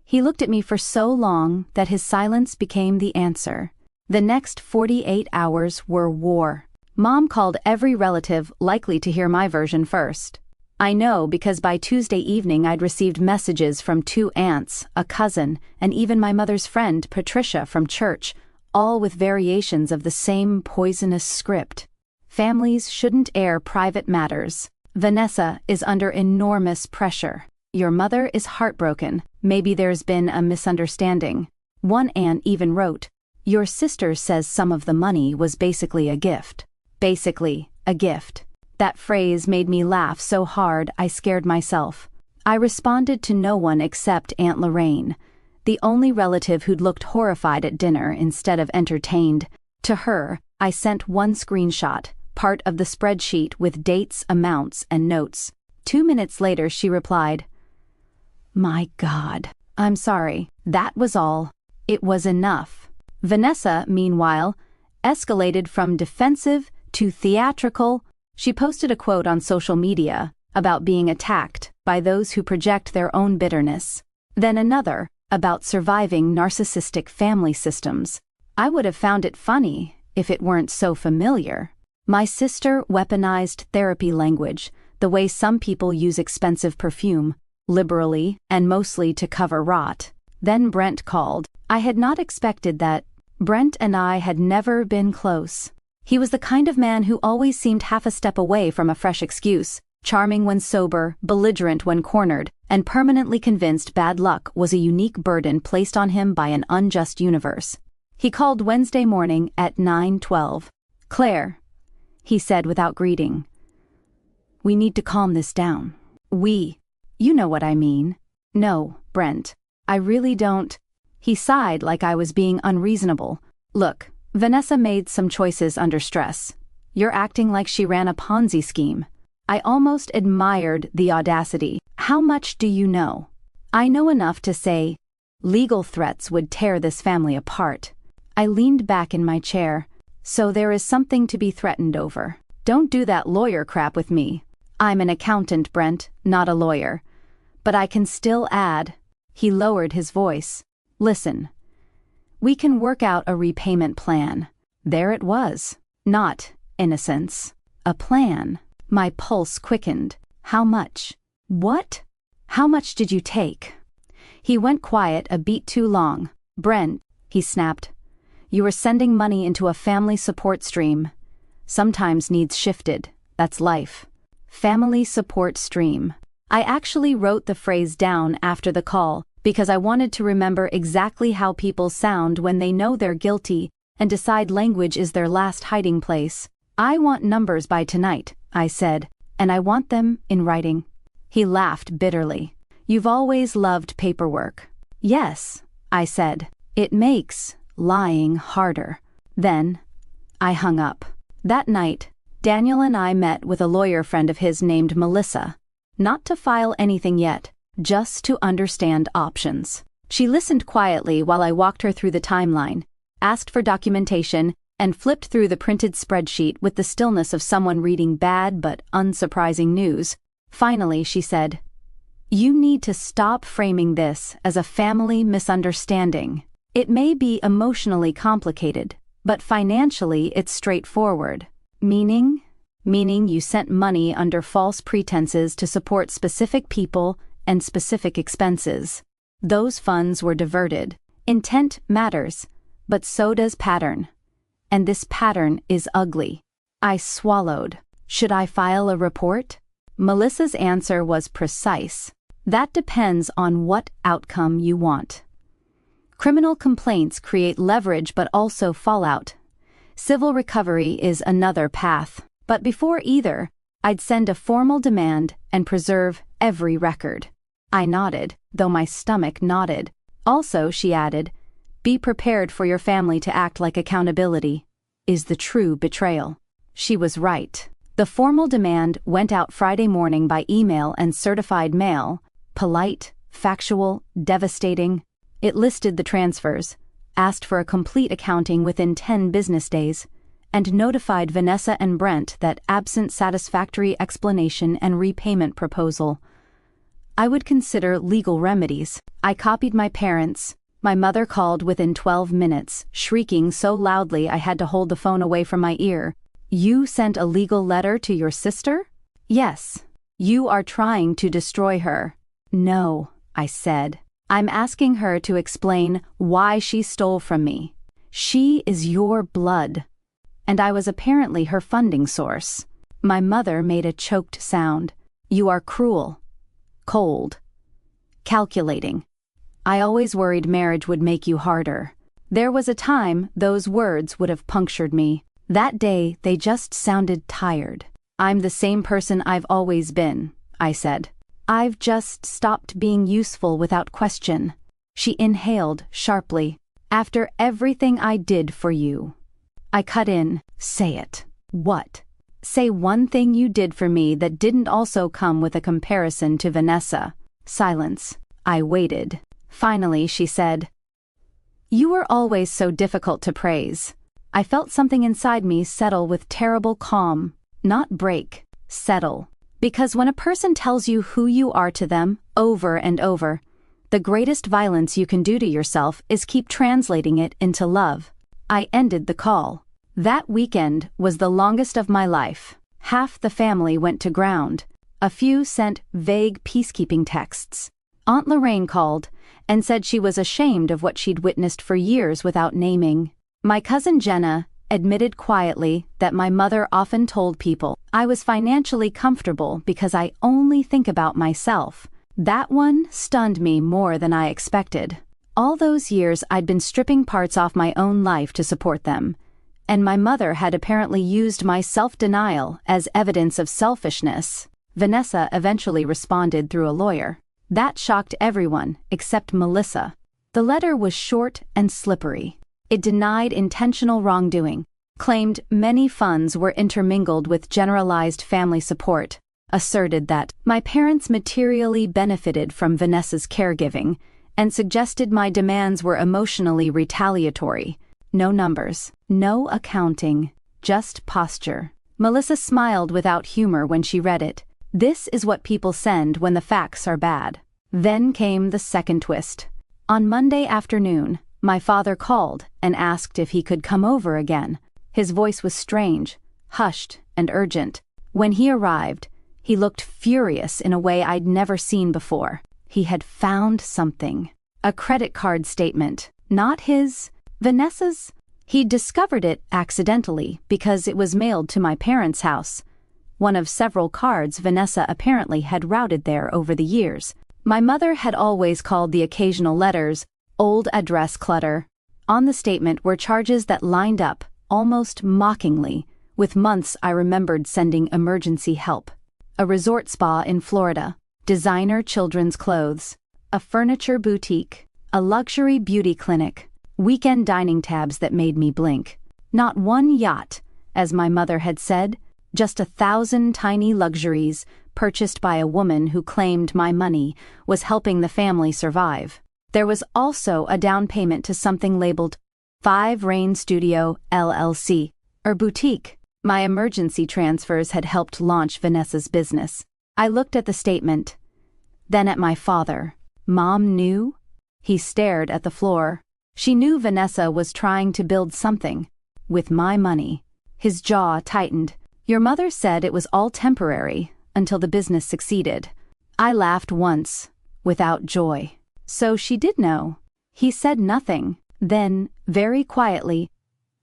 He looked at me for so long that his silence became the answer. The next 48 hours were war. Mom called every relative likely to hear my version first. I know because by Tuesday evening I'd received messages from 2 aunts, a cousin, and even my mother's friend Patricia from church, all with variations of the same poisonous script. Families shouldn't air private matters. Vanessa is under enormous pressure. Your mother is heartbroken. Maybe there's been a misunderstanding. One aunt even wrote, "Your sister says some of the money was basically a gift." Basically, a gift. That phrase made me laugh so hard I scared myself. I responded to no one except Aunt Lorraine, the only relative who'd looked horrified at dinner instead of entertained. To her, I sent one screenshot, part of the spreadsheet with dates, amounts, and notes. 2 minutes later she replied, "My God, I'm sorry, that was all. It was enough." Vanessa, meanwhile, escalated from defensive to theatrical. She posted a quote on social media about being attacked by those who project their own bitterness, then another about surviving narcissistic family systems. I would have found it funny if it weren't so familiar. My sister weaponized therapy language, the way some people use expensive perfume, liberally and mostly to cover rot. Then Brent called. I had not expected that. Brent and I had never been close. He was the kind of man who always seemed half a step away from a fresh excuse, charming when sober, belligerent when cornered, and permanently convinced bad luck was a unique burden placed on him by an unjust universe. He called Wednesday morning at 9:12. "Claire," he said without greeting, "we need to calm this down." You know what I mean. "No, Brent, I really don't." He sighed like I was being unreasonable. "Look, Vanessa made some choices under stress. You're acting like she ran a Ponzi scheme." I almost admired the audacity. "How much do you know?" "I know enough to say legal threats would tear this family apart." I leaned back in my chair. "So there is something to be threatened over. Don't do that lawyer crap with me. I'm an accountant, Brent, not a lawyer. But I can still add." He lowered his voice. "Listen. We can work out a repayment plan." There it was. Not innocence. A plan. My pulse quickened. "How much?" "What? How much did you take?" He went quiet a beat too long. "Brent," he snapped, "you are sending money into a family support stream. Sometimes needs shifted. That's life." Family support stream. I actually wrote the phrase down after the call, because I wanted to remember exactly how people sound when they know they're guilty and decide language is their last hiding place. "I want numbers by tonight," I said, "and I want them in writing." He laughed bitterly. "You've always loved paperwork." "Yes," I said. "It makes lying harder." Then I hung up. That night, Daniel and I met with a lawyer friend of his named Melissa. Not to file anything yet, just to understand options. She listened quietly while I walked her through the timeline, asked for documentation, and flipped through the printed spreadsheet with the stillness of someone reading bad but unsurprising news. Finally, she said, "You need to stop framing this as a family misunderstanding. It may be emotionally complicated, but financially it's straightforward." Meaning you sent money under false pretenses to support specific people and specific expenses. Those funds were diverted. Intent matters, but so does pattern. And this pattern is ugly. I swallowed. Should I file a report? Melissa's answer was precise. That depends on what outcome you want. Criminal complaints create leverage but also fallout. Civil recovery is another path. But before either, I'd send a formal demand and preserve every record. I nodded, though my stomach nodded. Also, she added, "Be prepared for your family to act like accountability is the true betrayal." She was right. The formal demand went out Friday morning by email and certified mail. Polite, factual, devastating. It listed the transfers, asked for a complete accounting within 10 business days, and notified Vanessa and Brent that absent satisfactory explanation and repayment proposal, I would consider legal remedies. I copied my parents. My mother called within 12 minutes, shrieking so loudly I had to hold the phone away from my ear. "You sent a legal letter to your sister?" "Yes. You are trying to destroy her." "No," I said. "I'm asking her to explain why she stole from me. She is your blood. And I was apparently her funding source." My mother made a choked sound. "You are cruel, cold, calculating. I always worried marriage would make you harder." There was a time those words would have punctured me. That day they just sounded tired. "I'm the same person I've always been," I said. "I've just stopped being useful without question." She inhaled sharply. "After everything I did for you." I cut in. "Say it." "What?" "Say one thing you did for me that didn't also come with a comparison to Vanessa." Silence. I waited. Finally, she said, "You were always so difficult to praise." I felt something inside me settle with terrible calm. Not break. Settle. Because when a person tells you who you are to them, over and over, the greatest violence you can do to yourself is keep translating it into love. I ended the call. That weekend was the longest of my life. Half the family went to ground. A few sent vague peacekeeping texts. Aunt Lorraine called and said she was ashamed of what she'd witnessed for years without naming. My cousin Jenna admitted quietly that my mother often told people I was financially comfortable because I only think about myself. That one stunned me more than I expected. All those years I'd been stripping parts off my own life to support them, and my mother had apparently used my self-denial as evidence of selfishness. Vanessa eventually responded through a lawyer. That shocked everyone except Melissa. The letter was short and slippery. It denied intentional wrongdoing, claimed many funds were intermingled with generalized family support, asserted that my parents materially benefited from Vanessa's caregiving, and suggested my demands were emotionally retaliatory. No numbers, no accounting, just posture. Melissa smiled without humor when she read it. This is what people send when the facts are bad. Then came the second twist. On Monday afternoon, my father called and asked if he could come over again. His voice was strange, hushed, and urgent. When he arrived, he looked furious in a way I'd never seen before. He had found something. A credit card statement. Not his, Vanessa's. He'd discovered it accidentally because it was mailed to my parents' house. One of several cards Vanessa apparently had routed there over the years. My mother had always called the occasional letters old address clutter. On the statement were charges that lined up, almost mockingly, with months I remembered sending emergency help. A resort spa in Florida, designer children's clothes, a furniture boutique, a luxury beauty clinic, weekend dining tabs that made me blink. Not one yacht, as my mother had said, just 1,000 tiny luxuries purchased by a woman who claimed my money was helping the family survive. There was also a down payment to something labeled 5 Rain Studio LLC, or boutique. My emergency transfers had helped launch Vanessa's business. I looked at the statement, then at my father. Mom knew? He stared at the floor. She knew Vanessa was trying to build something. With my money. His jaw tightened. Your mother said it was all temporary, until the business succeeded. I laughed once, without joy. So she did know. He said nothing. Then, very quietly,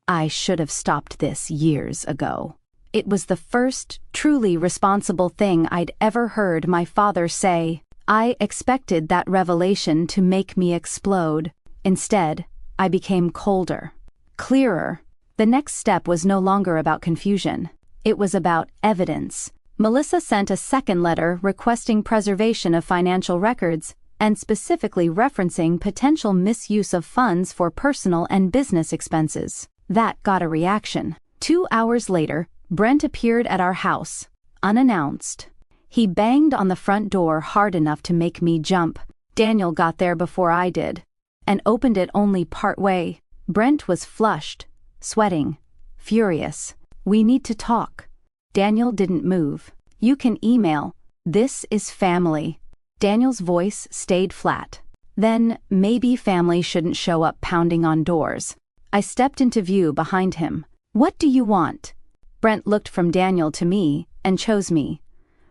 I should have stopped this years ago. It was the first truly responsible thing I'd ever heard my father say. I expected that revelation to make me explode. Instead, I became colder, clearer. The next step was no longer about confusion. It was about evidence. Melissa sent a second letter requesting preservation of financial records and specifically referencing potential misuse of funds for personal and business expenses. That got a reaction. 2 hours later, Brent appeared at our house, unannounced. He banged on the front door hard enough to make me jump. Daniel got there before I did, and opened it only part way. Brent was flushed, sweating, furious. We need to talk. Daniel didn't move. You can email. This is family. Daniel's voice stayed flat. Then, maybe family shouldn't show up pounding on doors. I stepped into view behind him. What do you want? Brent looked from Daniel to me and chose me.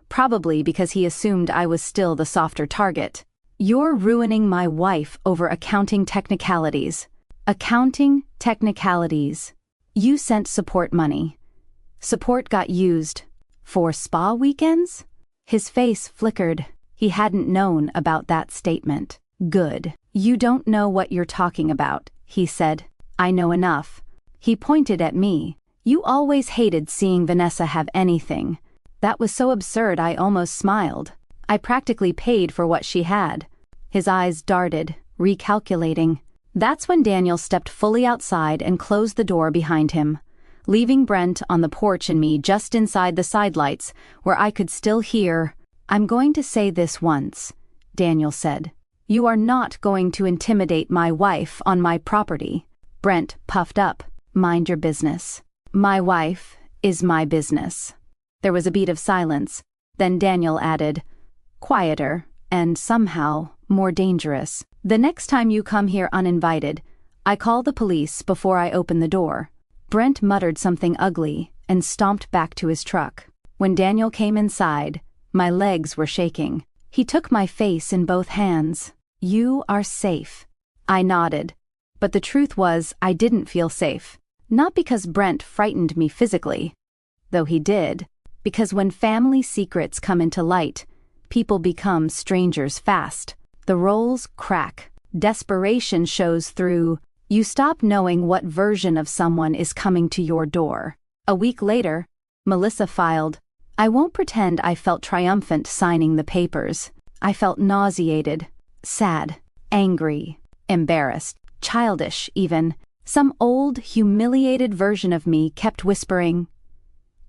Probably because he assumed I was still the softer target. You're ruining my wife over accounting technicalities. Accounting technicalities. You sent support money. Support got used. For spa weekends? His face flickered. He hadn't known about that statement. Good. You don't know what you're talking about, he said. I know enough. He pointed at me. You always hated seeing Vanessa have anything. That was so absurd I almost smiled. I practically paid for what she had. His eyes darted, recalculating. That's when Daniel stepped fully outside and closed the door behind him, leaving Brent on the porch and me just inside the sidelights, where I could still hear. I'm going to say this once, Daniel said. You are not going to intimidate my wife on my property. Brent puffed up. Mind your business. My wife is my business. There was a beat of silence. Then Daniel added, quieter and somehow more dangerous. The next time you come here uninvited, I call the police before I open the door. Brent muttered something ugly and stomped back to his truck. When Daniel came inside, my legs were shaking. He took my face in both hands. "You are safe." I nodded. But the truth was, I didn't feel safe. Not because Brent frightened me physically, though he did, because when family secrets come into light, people become strangers fast. The roles crack. Desperation shows through. You stop knowing what version of someone is coming to your door. A week later, Melissa filed. I won't pretend I felt triumphant signing the papers. I felt nauseated, sad, angry, embarrassed, childish even. Some old, humiliated version of me kept whispering,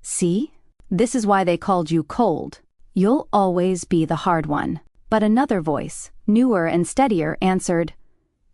"See? This is why they called you cold. You'll always be the hard one." But another voice, newer and steadier, answered,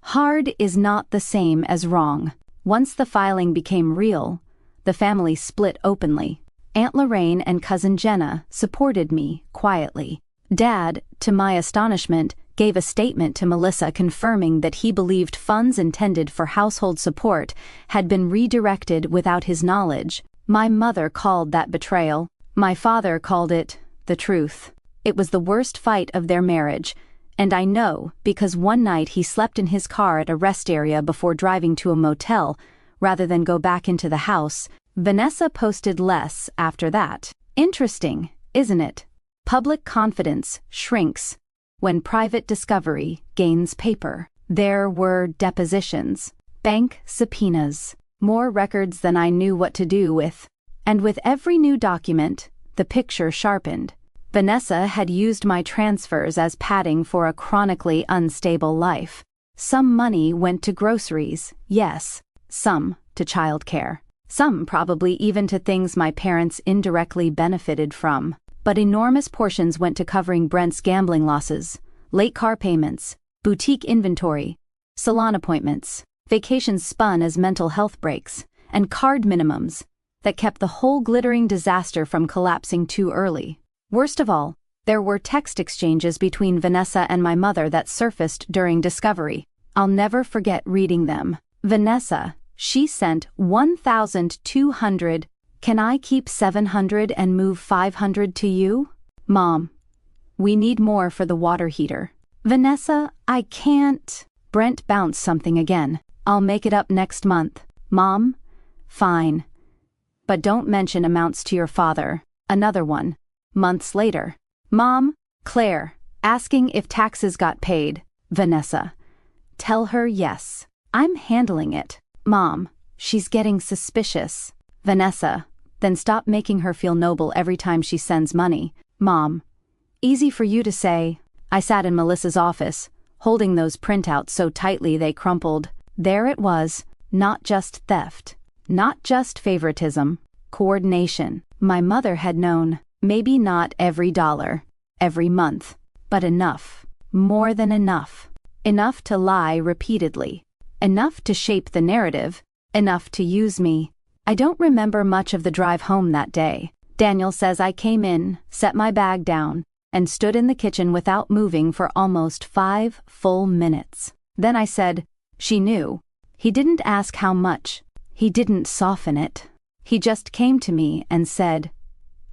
"Hard is not the same as wrong." Once the filing became real, the family split openly. Aunt Lorraine and Cousin Jenna supported me quietly. Dad, to my astonishment, gave a statement to Melissa confirming that he believed funds intended for household support had been redirected without his knowledge. My mother called that betrayal. My father called it the truth. It was the worst fight of their marriage, and I know because one night he slept in his car at a rest area before driving to a motel, rather than go back into the house. Vanessa posted less after that. Interesting, isn't it? Public confidence shrinks when private discovery gains paper. There were depositions, bank subpoenas, more records than I knew what to do with. And with every new document, the picture sharpened. Vanessa had used my transfers as padding for a chronically unstable life. Some money went to groceries, yes. Some to childcare. Some probably even to things my parents indirectly benefited from. But enormous portions went to covering Brent's gambling losses, late car payments, boutique inventory, salon appointments, vacations spun as mental health breaks, and card minimums that kept the whole glittering disaster from collapsing too early. Worst of all, there were text exchanges between Vanessa and my mother that surfaced during discovery. I'll never forget reading them. Vanessa, she sent 1,200. Can I keep 700 and move 500 to you? Mom, we need more for the water heater. Vanessa, I can't. Brent bounced something again. I'll make it up next month. Mom, fine. But don't mention amounts to your father. Another one. Months later. Mom, Claire, asking if taxes got paid. Vanessa, tell her yes. I'm handling it. Mom, she's getting suspicious. Vanessa, then stop making her feel noble every time she sends money. Mom, easy for you to say. I sat in Melissa's office, holding those printouts so tightly they crumpled. There it was, not just theft, not just favoritism, coordination. My mother had known. Maybe not every dollar, every month, but enough, more than enough. Enough to lie repeatedly, enough to shape the narrative, enough to use me. I don't remember much of the drive home that day. Daniel says I came in, set my bag down, and stood in the kitchen without moving for almost 5 full minutes. Then I said, she knew. He didn't ask how much. He didn't soften it. He just came to me and said,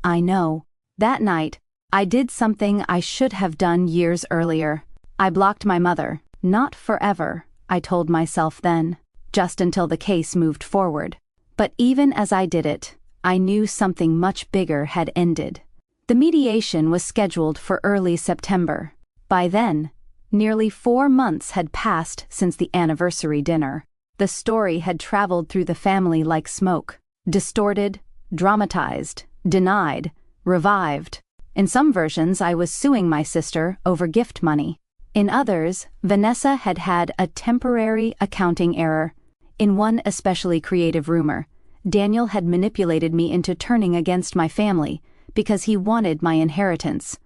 I know. That night, I did something I should have done years earlier. I blocked my mother. Not forever, I told myself then, just until the case moved forward. But even as I did it, I knew something much bigger had ended. The mediation was scheduled for early September. By then, nearly 4 months had passed since the anniversary dinner. The story had traveled through the family like smoke, distorted, dramatized, denied, revived. In some versions, I was suing my sister over gift money. In others, Vanessa had had a temporary accounting error. In one especially creative rumor, Daniel had manipulated me into turning against my family because he wanted my inheritance,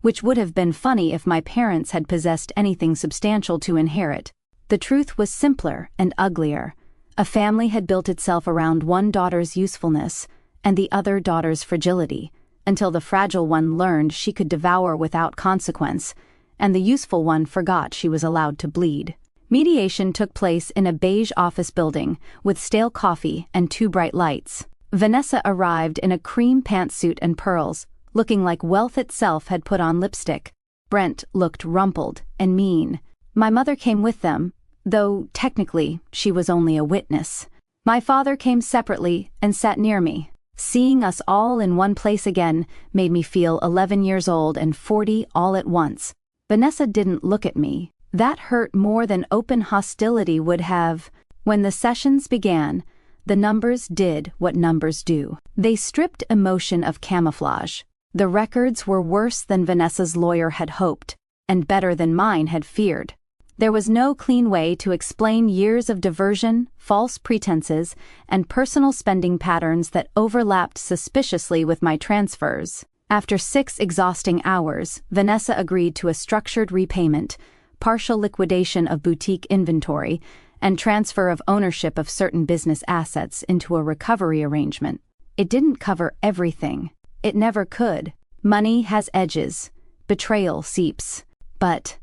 which would have been funny if my parents had possessed anything substantial to inherit. The truth was simpler and uglier. A family had built itself around one daughter's usefulness and the other daughter's fragility, until the fragile one learned she could devour without consequence, and the useful one forgot she was allowed to bleed. Mediation took place in a beige office building with stale coffee and 2 bright lights. Vanessa arrived in a cream pantsuit and pearls, looking like wealth itself had put on lipstick. Brent looked rumpled and mean. My mother came with them, though technically she was only a witness. My father came separately and sat near me. Seeing us all in one place again made me feel 11 years old and 40 all at once. Vanessa didn't look at me. That hurt more than open hostility would have. When the sessions began, the numbers did what numbers do. They stripped emotion of camouflage. The records were worse than Vanessa's lawyer had hoped, and better than mine had feared. There was no clean way to explain years of diversion, false pretenses, and personal spending patterns that overlapped suspiciously with my transfers. After 6 exhausting hours, Vanessa agreed to a structured repayment, partial liquidation of boutique inventory, and transfer of ownership of certain business assets into a recovery arrangement. It didn't cover everything. It never could. Money has edges. Betrayal seeps. But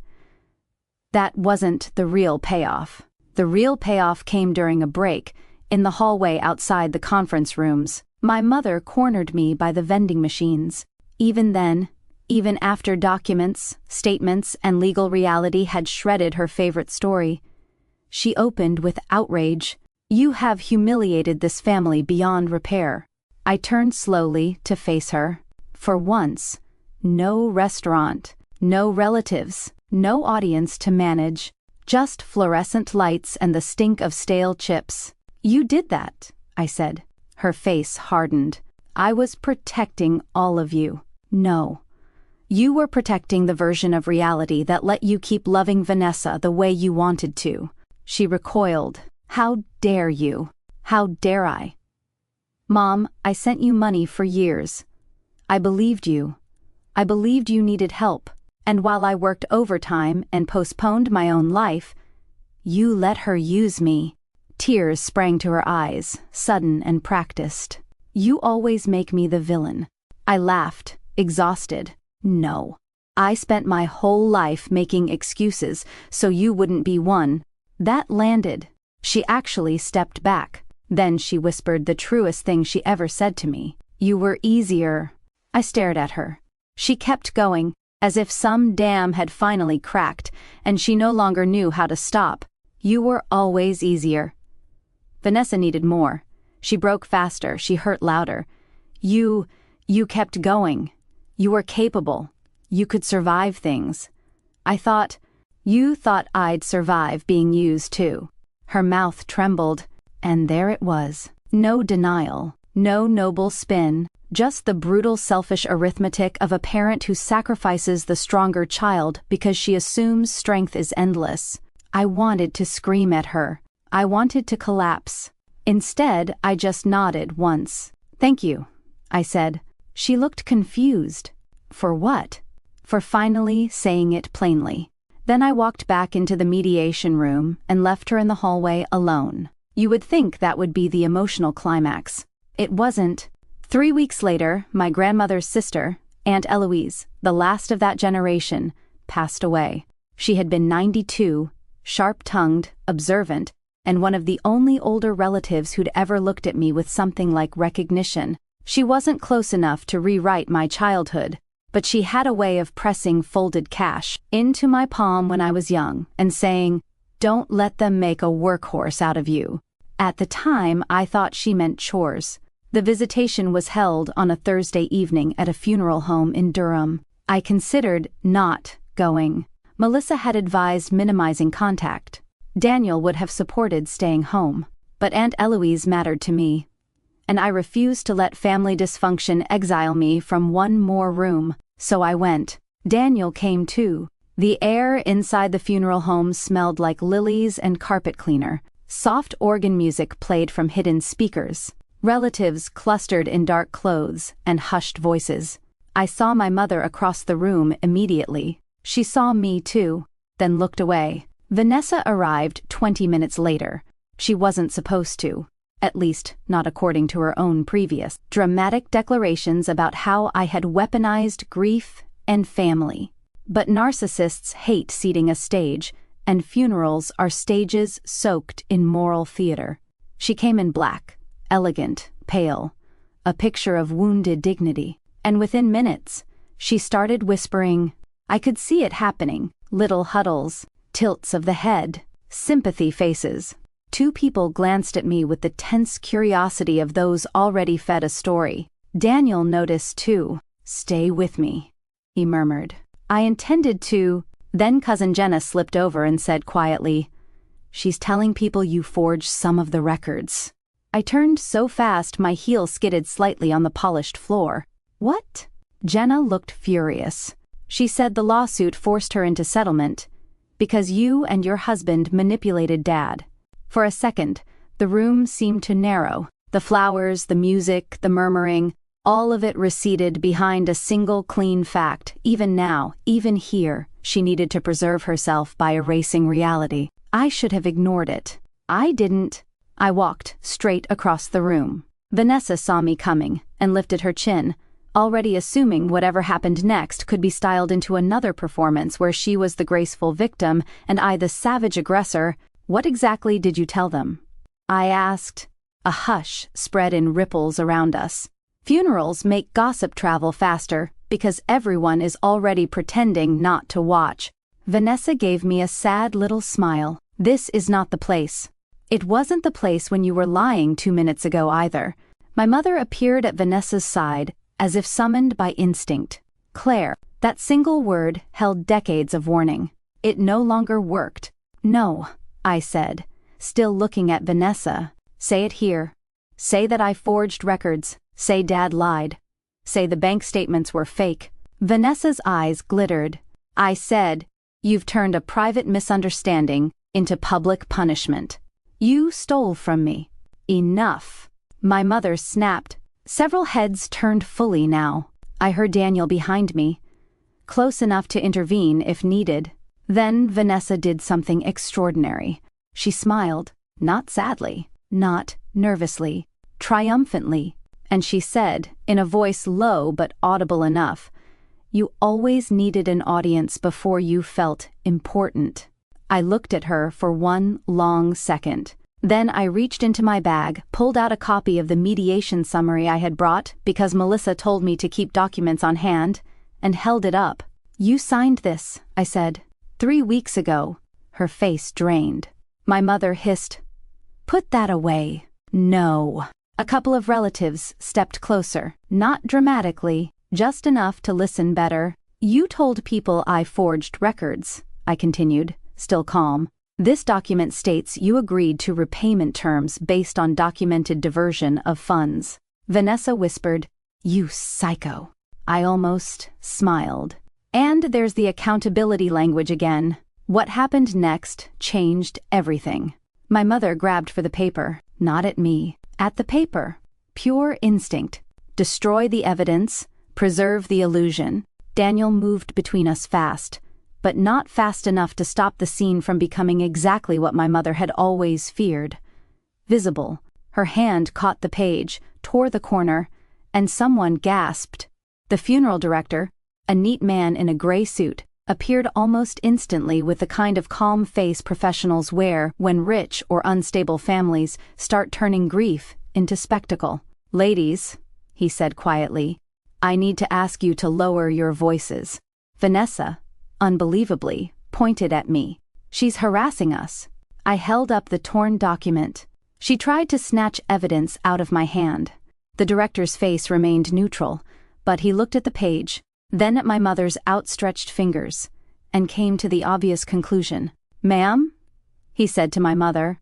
that wasn't the real payoff. The real payoff came during a break, in the hallway outside the conference rooms. My mother cornered me by the vending machines. Even then, even after documents, statements, and legal reality had shredded her favorite story, she opened with outrage. "You have humiliated this family beyond repair." I turned slowly to face her. For once, no restaurant, no relatives, no audience to manage, just fluorescent lights and the stink of stale chips. "You did that," I said. Her face hardened. "I was protecting all of you." "No. You were protecting the version of reality that let you keep loving Vanessa the way you wanted to." She recoiled. "How dare you? How dare I?" "Mom, I sent you money for years. I believed you. I believed you needed help. And while I worked overtime and postponed my own life, you let her use me." Tears sprang to her eyes, sudden and practiced. "You always make me the villain." I laughed, exhausted. "No. I spent my whole life making excuses so you wouldn't be one." That landed. She actually stepped back. Then she whispered the truest thing she ever said to me. "You were easier." I stared at her. She kept going, as if some dam had finally cracked, and she no longer knew how to stop. "You were always easier." Vanessa needed more. She broke faster, she hurt louder. You kept going. You were capable. You could survive things. You thought I'd survive being used too." Her mouth trembled, and there it was. No denial, no noble spin, just the brutal selfish arithmetic of a parent who sacrifices the stronger child because she assumes strength is endless. I wanted to scream at her. I wanted to collapse. Instead, I just nodded once. "Thank you," I said. She looked confused. For what? For finally saying it plainly. Then I walked back into the mediation room and left her in the hallway alone. You would think that would be the emotional climax. It wasn't. 3 weeks later, my grandmother's sister, Aunt Eloise, the last of that generation, passed away. She had been 92, sharp-tongued, observant, and one of the only older relatives who'd ever looked at me with something like recognition. She wasn't close enough to rewrite my childhood, but she had a way of pressing folded cash into my palm when I was young and saying, "Don't let them make a workhorse out of you." At the time, I thought she meant chores. The visitation was held on a Thursday evening at a funeral home in Durham. I considered not going. Melissa had advised minimizing contact. Daniel would have supported staying home. But Aunt Eloise mattered to me. And I refused to let family dysfunction exile me from one more room, so I went. Daniel came too. The air inside the funeral home smelled like lilies and carpet cleaner. Soft organ music played from hidden speakers. Relatives clustered in dark clothes and hushed voices. I saw my mother across the room immediately. She saw me too, then looked away. Vanessa arrived 20 minutes later. She wasn't supposed to. At least, not according to her own previous dramatic declarations about how I had weaponized grief and family. But narcissists hate ceding a stage, and funerals are stages soaked in moral theater. She came in black, elegant, pale, a picture of wounded dignity, and within minutes, she started whispering. I could see it happening, little huddles, tilts of the head, sympathy faces. Two people glanced at me with the tense curiosity of those already fed a story. Daniel noticed too. "Stay with me," he murmured. I intended to. Then Cousin Jenna slipped over and said quietly, "She's telling people you forged some of the records." I turned so fast my heel skidded slightly on the polished floor. "What?" Jenna looked furious. She said the lawsuit forced her into settlement because you and your husband manipulated Dad. For a second, the room seemed to narrow. The flowers, the music, the murmuring, all of it receded behind a single clean fact. Even now, even here, she needed to preserve herself by erasing reality. I should have ignored it. I didn't. I walked straight across the room. Vanessa saw me coming and lifted her chin, already assuming whatever happened next could be styled into another performance where she was the graceful victim and I the savage aggressor. "What exactly did you tell them?" I asked. A hush spread in ripples around us. Funerals make gossip travel faster because everyone is already pretending not to watch. Vanessa gave me a sad little smile. "This is not the place." It wasn't the place when you were lying 2 minutes ago either. My mother appeared at Vanessa's side, as if summoned by instinct. "Claire," that single word held decades of warning. It no longer worked. "No," I said, still looking at Vanessa. "Say it here. Say that I forged records. Say Dad lied. Say the bank statements were fake." Vanessa's eyes glittered. I said, "You've turned a private misunderstanding into public punishment. You stole from me. Enough." My mother snapped. Several heads turned fully now. I heard Daniel behind me, close enough to intervene if needed. Then Vanessa did something extraordinary. She smiled, not sadly, not nervously, triumphantly, and she said, in a voice low but audible enough, "You always needed an audience before you felt important." I looked at her for one long second. Then I reached into my bag, pulled out a copy of the mediation summary I had brought because Melissa told me to keep documents on hand, and held it up. "You signed this," I said, "3 weeks ago." Her face drained. My mother hissed, "Put that away." "No." A couple of relatives stepped closer, not dramatically, just enough to listen better. "You told people I forged records," I continued, still calm. "This document states you agreed to repayment terms based on documented diversion of funds." Vanessa whispered, "You psycho." I almost smiled. And there's the accountability language again. What happened next changed everything. My mother grabbed for the paper, not at me, at the paper. Pure instinct. Destroy the evidence, preserve the illusion. Daniel moved between us fast, but not fast enough to stop the scene from becoming exactly what my mother had always feared. Visible, her hand caught the page, tore the corner, and someone gasped. The funeral director, a neat man in a gray suit, appeared almost instantly with the kind of calm face professionals wear when rich or unstable families start turning grief into spectacle. "Ladies," he said quietly, "I need to ask you to lower your voices." Vanessa, unbelievably, pointed at me. "She's harassing us." I held up the torn document. She tried to snatch evidence out of my hand. The director's face remained neutral, but he looked at the page, then at my mother's outstretched fingers, and came to the obvious conclusion. "Ma'am," he said to my mother,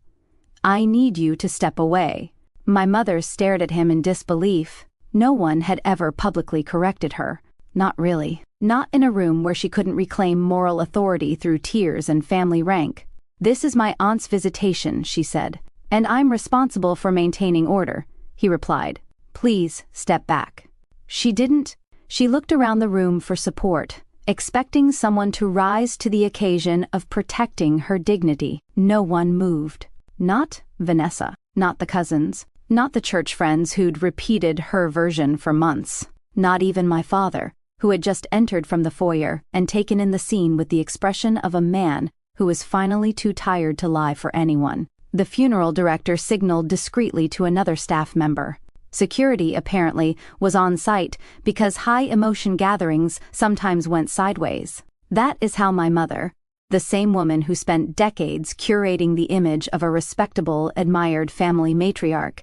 "I need you to step away." My mother stared at him in disbelief. No one had ever publicly corrected her. Not really. Not in a room where she couldn't reclaim moral authority through tears and family rank. "This is my aunt's visitation," she said, "and I'm responsible for maintaining order," he replied. "Please step back." She didn't. She looked around the room for support, expecting someone to rise to the occasion of protecting her dignity. No one moved. Not Vanessa, not the cousins, not the church friends who'd repeated her version for months, not even my father, who had just entered from the foyer and taken in the scene with the expression of a man who was finally too tired to lie for anyone. The funeral director signaled discreetly to another staff member. Security, apparently, was on site because high-emotion gatherings sometimes went sideways. That is how my mother, the same woman who spent decades curating the image of a respectable, admired family matriarch,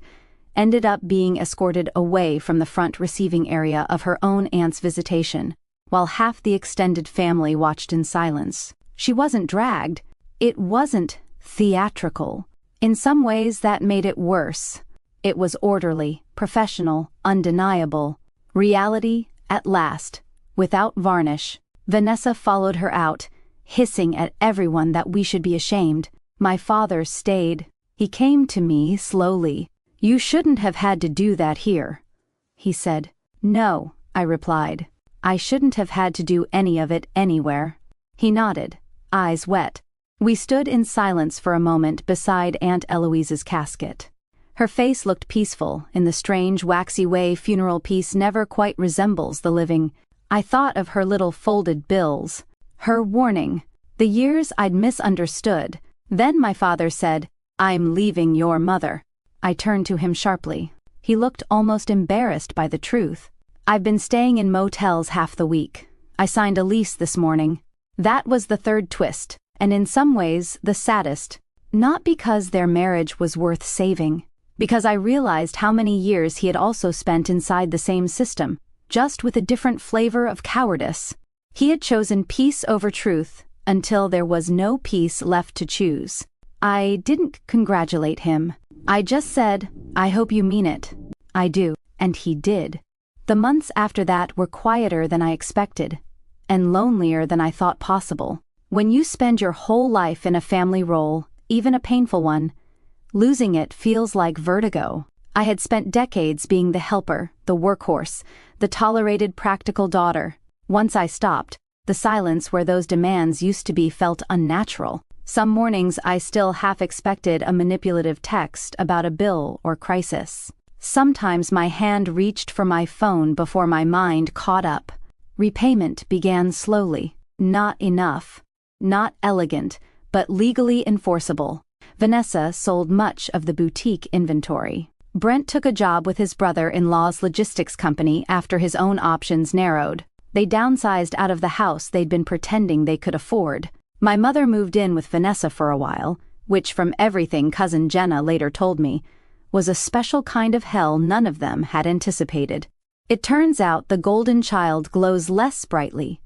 ended up being escorted away from the front receiving area of her own aunt's visitation, while half the extended family watched in silence. She wasn't dragged. It wasn't theatrical. In some ways, that made it worse. It was orderly, professional, undeniable. Reality, at last, without varnish. Vanessa followed her out, hissing at everyone that we should be ashamed. My father stayed. He came to me slowly. "You shouldn't have had to do that here," he said. "No," I replied. "I shouldn't have had to do any of it anywhere." He nodded, eyes wet. We stood in silence for a moment beside Aunt Eloise's casket. Her face looked peaceful, in the strange, waxy way funeral peace never quite resembles the living. I thought of her little folded bills, her warning, the years I'd misunderstood. Then my father said, "I'm leaving your mother." I turned to him sharply. He looked almost embarrassed by the truth. "I've been staying in motels half the week. I signed a lease this morning." That was the third twist, and in some ways the saddest. Not because their marriage was worth saving, because I realized how many years he had also spent inside the same system, just with a different flavor of cowardice. He had chosen peace over truth until there was no peace left to choose. I didn't congratulate him. I just said, "I hope you mean it." "I do," and he did. The months after that were quieter than I expected, and lonelier than I thought possible. When you spend your whole life in a family role, even a painful one, losing it feels like vertigo. I had spent decades being the helper, the workhorse, the tolerated practical daughter. Once I stopped, the silence where those demands used to be felt unnatural. Some mornings I still half expected a manipulative text about a bill or crisis. Sometimes my hand reached for my phone before my mind caught up. Repayment began slowly. Not enough. Not elegant, but legally enforceable. Vanessa sold much of the boutique inventory. Brent took a job with his brother-in-law's logistics company after his own options narrowed. They downsized out of the house they'd been pretending they could afford. My mother moved in with Vanessa for a while, which from everything Cousin Jenna later told me, was a special kind of hell none of them had anticipated. It turns out the golden child glows less brightly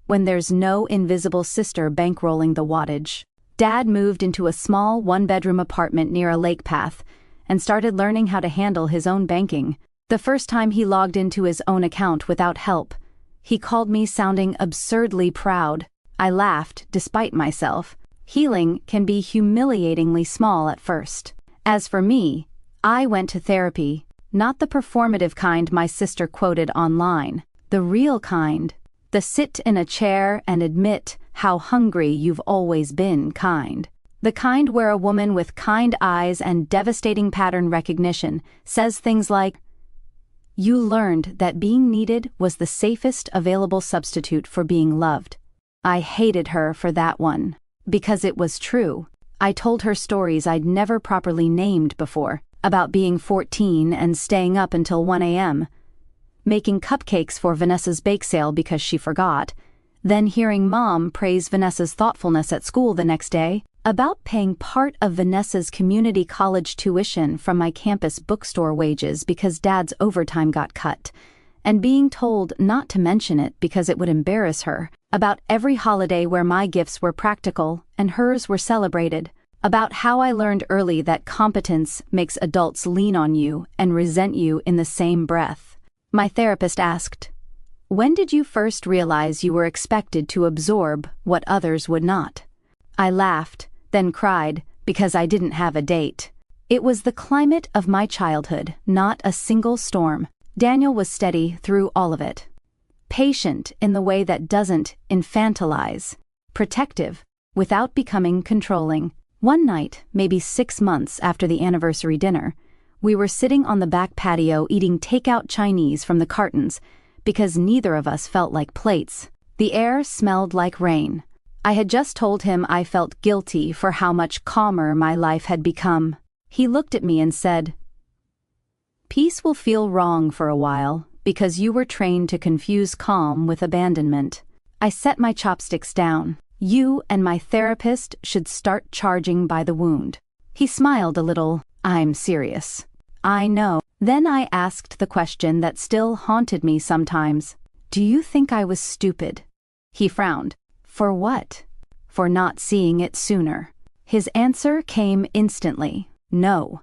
when there's no invisible sister bankrolling the wattage. Dad moved into a small one-bedroom apartment near a lake path and started learning how to handle his own banking. The first time he logged into his own account without help, he called me sounding absurdly proud. I laughed, despite myself. Healing can be humiliatingly small at first. As for me, I went to therapy, not the performative kind my sister quoted online, the real kind, the sit in a chair and admit how hungry you've always been kind. The kind where a woman with kind eyes and devastating pattern recognition says things like, "You learned that being needed was the safest available substitute for being loved." I hated her for that one, because it was true. I told her stories I'd never properly named before, about being 14 and staying up until 1 a.m., making cupcakes for Vanessa's bake sale because she forgot, then hearing Mom praise Vanessa's thoughtfulness at school the next day, about paying part of Vanessa's community college tuition from my campus bookstore wages because Dad's overtime got cut, and being told not to mention it because it would embarrass her, about every holiday where my gifts were practical and hers were celebrated, about how I learned early that competence makes adults lean on you and resent you in the same breath. My therapist asked, "When did you first realize you were expected to absorb what others would not?" I laughed, then cried, because I didn't have a date. It was the climate of my childhood, not a single storm. Daniel was steady through all of it. Patient in the way that doesn't infantilize. Protective, without becoming controlling. One night, maybe 6 months after the anniversary dinner, we were sitting on the back patio eating takeout Chinese from the cartons because neither of us felt like plates. The air smelled like rain. I had just told him I felt guilty for how much calmer my life had become. He looked at me and said, "Peace will feel wrong for a while, because you were trained to confuse calm with abandonment." I set my chopsticks down. "You and my therapist should start charging by the wound." He smiled a little. "I'm serious." "I know." Then I asked the question that still haunted me sometimes. "Do you think I was stupid?" He frowned. "For what?" "For not seeing it sooner." His answer came instantly. "No.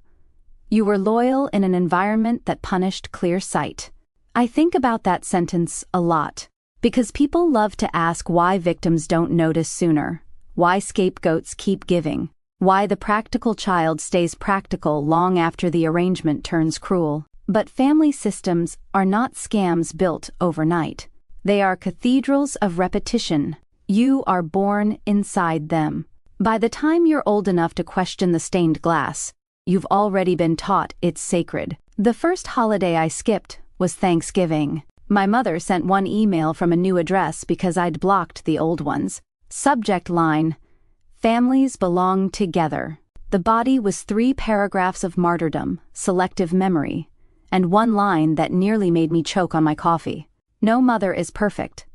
You were loyal in an environment that punished clear sight." I think about that sentence a lot, because people love to ask why victims don't notice sooner, why scapegoats keep giving, why the practical child stays practical long after the arrangement turns cruel. But family systems are not scams built overnight. They are cathedrals of repetition. You are born inside them. By the time you're old enough to question the stained glass, you've already been taught it's sacred. The first holiday I skipped was Thanksgiving. My mother sent one email from a new address because I'd blocked the old ones. Subject line: "Families belong together." The body was 3 paragraphs of martyrdom, selective memory, and one line that nearly made me choke on my coffee. "No mother is perfect,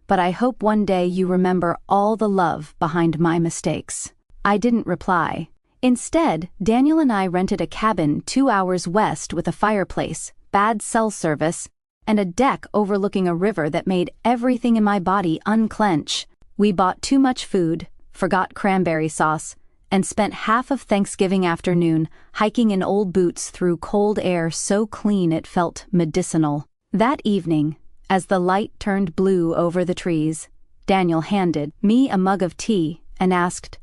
but I hope one day you remember all the love behind my mistakes." I didn't reply. Instead, Daniel and I rented a cabin 2 hours west with a fireplace, bad cell service, and a deck overlooking a river that made everything in my body unclench. We bought too much food, forgot cranberry sauce, and spent half of Thanksgiving afternoon hiking in old boots through cold air so clean it felt medicinal. That evening, as the light turned blue over the trees, Daniel handed me a mug of tea and asked,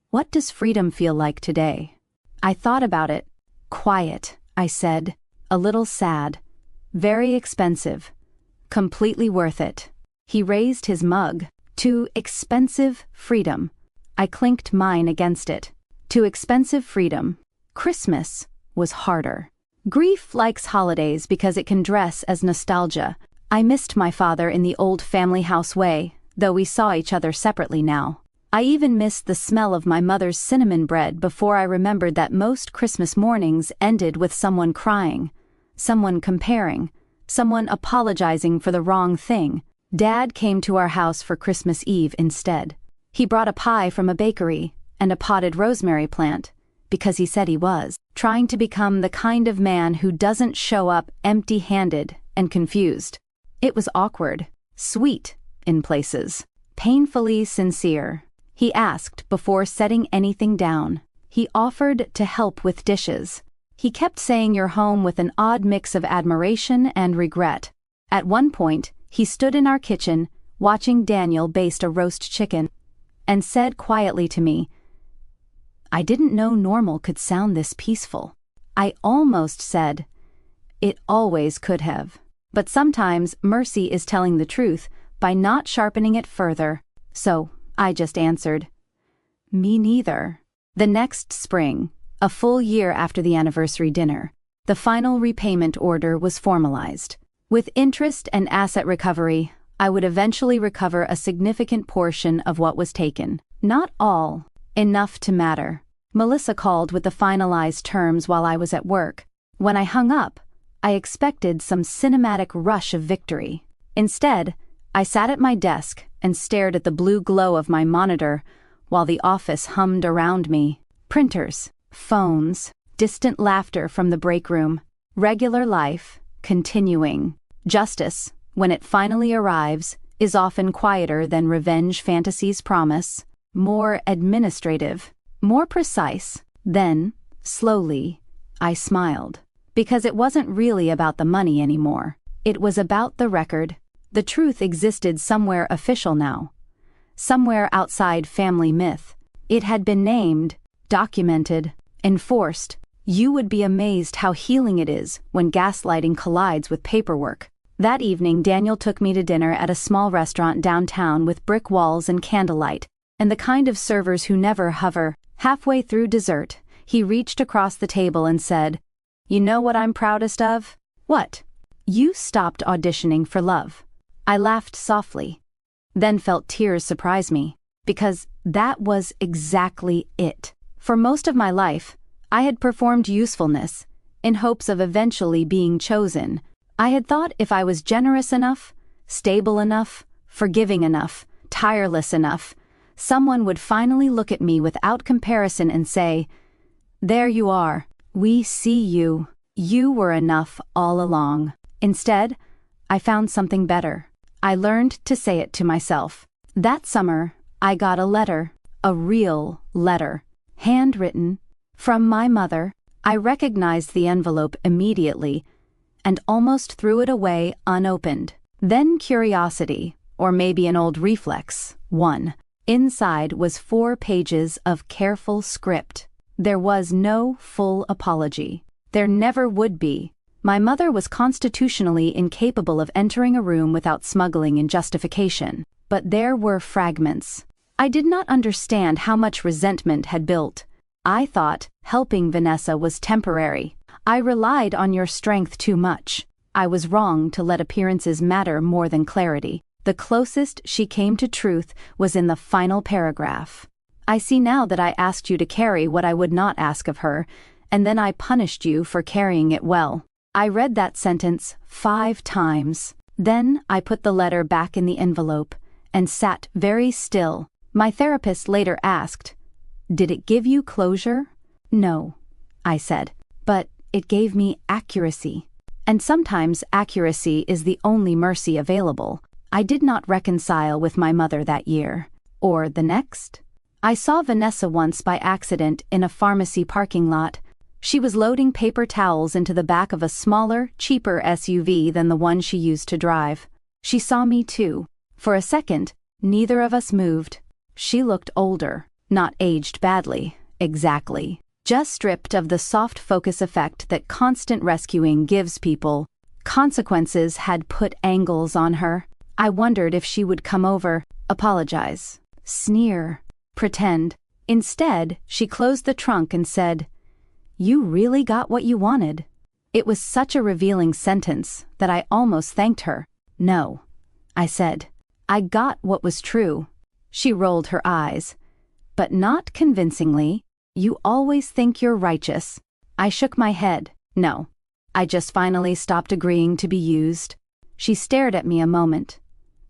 "What does freedom feel like today?" I thought about it. "Quiet," I said, a little sad. "Very expensive. Completely worth it." He raised his mug. "Too expensive freedom." I clinked mine against it. Too expensive freedom. Christmas was harder. Grief likes holidays because it can dress as nostalgia. I missed my father in the old family house way, though we saw each other separately now. I even missed the smell of my mother's cinnamon bread before I remembered that most Christmas mornings ended with someone crying, someone comparing, someone apologizing for the wrong thing. Dad came to our house for Christmas Eve instead. He brought a pie from a bakery and a potted rosemary plant, because he said he was trying to become the kind of man who doesn't show up empty-handed and confused. It was awkward, sweet in places, painfully sincere. He asked before setting anything down. He offered to help with dishes. He kept saying you're home with an odd mix of admiration and regret. At one point, he stood in our kitchen, watching Daniel baste a roast chicken, and said quietly to me, "I didn't know normal could sound this peaceful." I almost said, "It always could have." But sometimes mercy is telling the truth by not sharpening it further. So I just answered, "Me neither." The next spring, a full year after the anniversary dinner, the final repayment order was formalized. With interest and asset recovery, I would eventually recover a significant portion of what was taken. Not all, enough to matter. Melissa called with the finalized terms while I was at work. When I hung up, I expected some cinematic rush of victory. Instead, I sat at my desk and stared at the blue glow of my monitor while the office hummed around me. Printers, phones, distant laughter from the break room. Regular life, continuing. Justice, when it finally arrives, is often quieter than revenge fantasies promise. More administrative, more precise. Then, slowly, I smiled. Because it wasn't really about the money anymore. It was about the record. The truth existed somewhere official now. Somewhere outside family myth. It had been named, documented, enforced. You would be amazed how healing it is when gaslighting collides with paperwork. That evening, Daniel took me to dinner at a small restaurant downtown with brick walls and candlelight, and the kind of servers who never hover. Halfway through dessert, he reached across the table and said, "You know what I'm proudest of?" "What?" "You stopped auditioning for love." I laughed softly, then felt tears surprise me. because that was exactly it. For most of my life, I had performed usefulness in hopes of eventually being chosen. I had thought if I was generous enough, stable enough, forgiving enough, tireless enough, someone would finally look at me without comparison and say, "There you are. We see you. You were enough all along." Instead, I found something better. I learned to say it to myself. That summer, I got a letter, a real letter, handwritten, from my mother. I recognized the envelope immediately and almost threw it away unopened. Then curiosity, or maybe an old reflex, won. Inside was 4 pages of careful script. There was no full apology. There never would be. My mother was constitutionally incapable of entering a room without smuggling in justification. But there were fragments. I did not understand how much resentment had built. I thought helping Vanessa was temporary. I relied on your strength too much. I was wrong to let appearances matter more than clarity. The closest she came to truth was in the final paragraph. I see now that I asked you to carry what I would not ask of her, and then I punished you for carrying it well. I read that sentence 5 times. Then I put the letter back in the envelope and sat very still. My therapist later asked, "Did it give you closure?" "No," I said, "but it gave me accuracy." And sometimes accuracy is the only mercy available. I did not reconcile with my mother that year. Or the next. I saw Vanessa once by accident in a pharmacy parking lot. She was loading paper towels into the back of a smaller, cheaper SUV than the one she used to drive. She saw me too. For a second, neither of us moved. She looked older, not aged badly, exactly. Just stripped of the soft focus effect that constant rescuing gives people. Consequences had put angles on her. I wondered if she would come over, apologize, sneer, pretend. Instead, she closed the trunk and said, "You really got what you wanted." It was such a revealing sentence that I almost thanked her. "No," I said. "I got what was true." She rolled her eyes, but not convincingly. "You always think you're righteous." I shook my head. "No. I just finally stopped agreeing to be used." She stared at me a moment,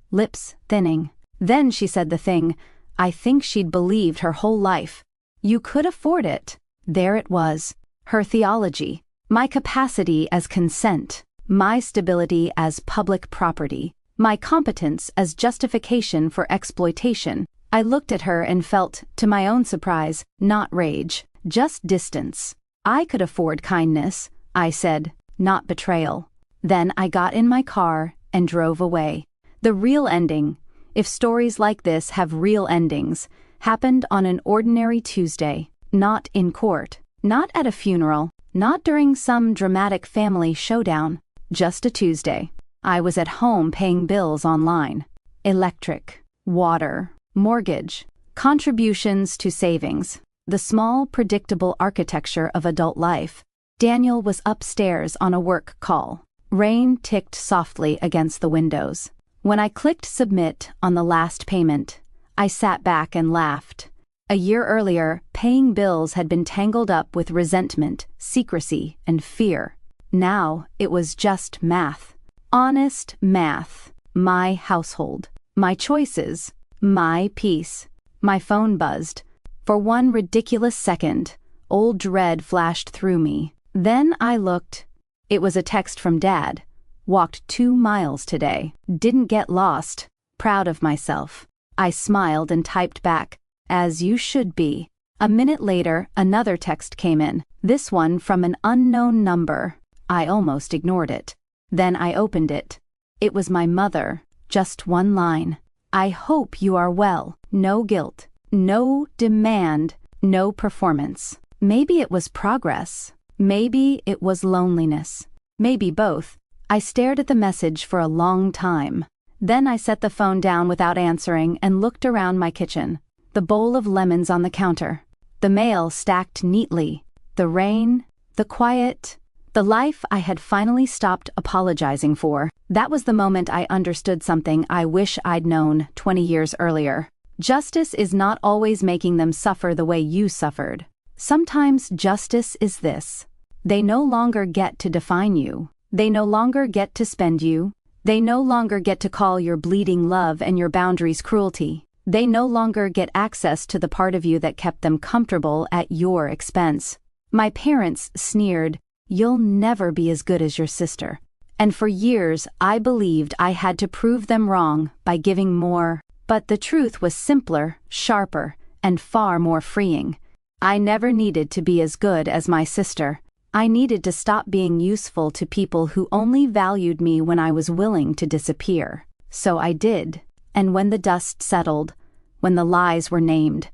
lips thinning. Then she said the thing I think she'd believed her whole life. "You could afford it." There it was. Her theology. My capacity as consent. My stability as public property. My competence as justification for exploitation. I looked at her and felt, to my own surprise, not rage, just distance. I could afford kindness, I said, not betrayal. Then I got in my car and drove away. The real ending, if stories like this have real endings, happened on an ordinary Tuesday, not in court, not at a funeral, not during some dramatic family showdown, just a Tuesday. I was at home paying bills online. Electric, water, mortgage, contributions to savings, the small, predictable architecture of adult life. Daniel was upstairs on a work call. Rain ticked softly against the windows. When I clicked submit on the last payment, I sat back and laughed. A year earlier, paying bills had been tangled up with resentment, secrecy, and fear. Now it was just math. Honest math. My household. My choices. My peace. My phone buzzed. For one ridiculous second, old dread flashed through me. Then I looked. It was a text from Dad. Walked 2 miles today. Didn't get lost. Proud of myself. I smiled and typed back, "As you should be." A minute later, another text came in. This one from an unknown number. I almost ignored it. Then I opened it. It was my mother. Just one line. "I hope you are well. No guilt. No demand. No performance." Maybe it was progress. Maybe it was loneliness. Maybe both. I stared at the message for a long time. Then I set the phone down without answering and looked around my kitchen. The bowl of lemons on the counter. The mail stacked neatly. The rain. The quiet. The life I had finally stopped apologizing for. That was the moment I understood something I wish I'd known 20 years earlier. Justice is not always making them suffer the way you suffered. Sometimes justice is this: they no longer get to define you. They no longer get to spend you. They no longer get to call your bleeding love and your boundaries cruelty. They no longer get access to the part of you that kept them comfortable at your expense. My parents sneered, "You'll never be as good as your sister." And for years I believed I had to prove them wrong by giving more. But the truth was simpler, sharper, and far more freeing. I never needed to be as good as my sister. I needed to stop being useful to people who only valued me when I was willing to disappear. So I did. And when the dust settled, when the lies were named,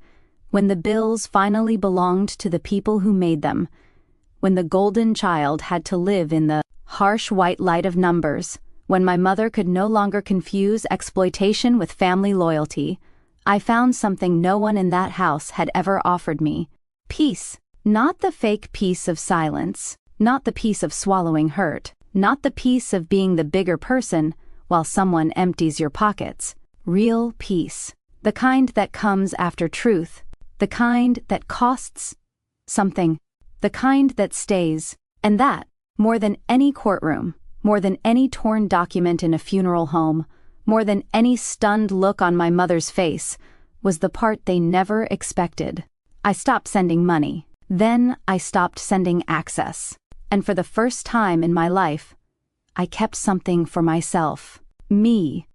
when the bills finally belonged to the people who made them, when the golden child had to live in the harsh white light of numbers, when my mother could no longer confuse exploitation with family loyalty, I found something no one in that house had ever offered me: peace. Not the fake peace of silence, not the peace of swallowing hurt, not the peace of being the bigger person while someone empties your pockets. Real peace. The kind that comes after truth, the kind that costs something, the kind that stays, and that, more than any courtroom, more than any torn document in a funeral home, more than any stunned look on my mother's face, was the part they never expected. I stopped sending money. Then I stopped sending access. And for the first time in my life, I kept something for myself. Me.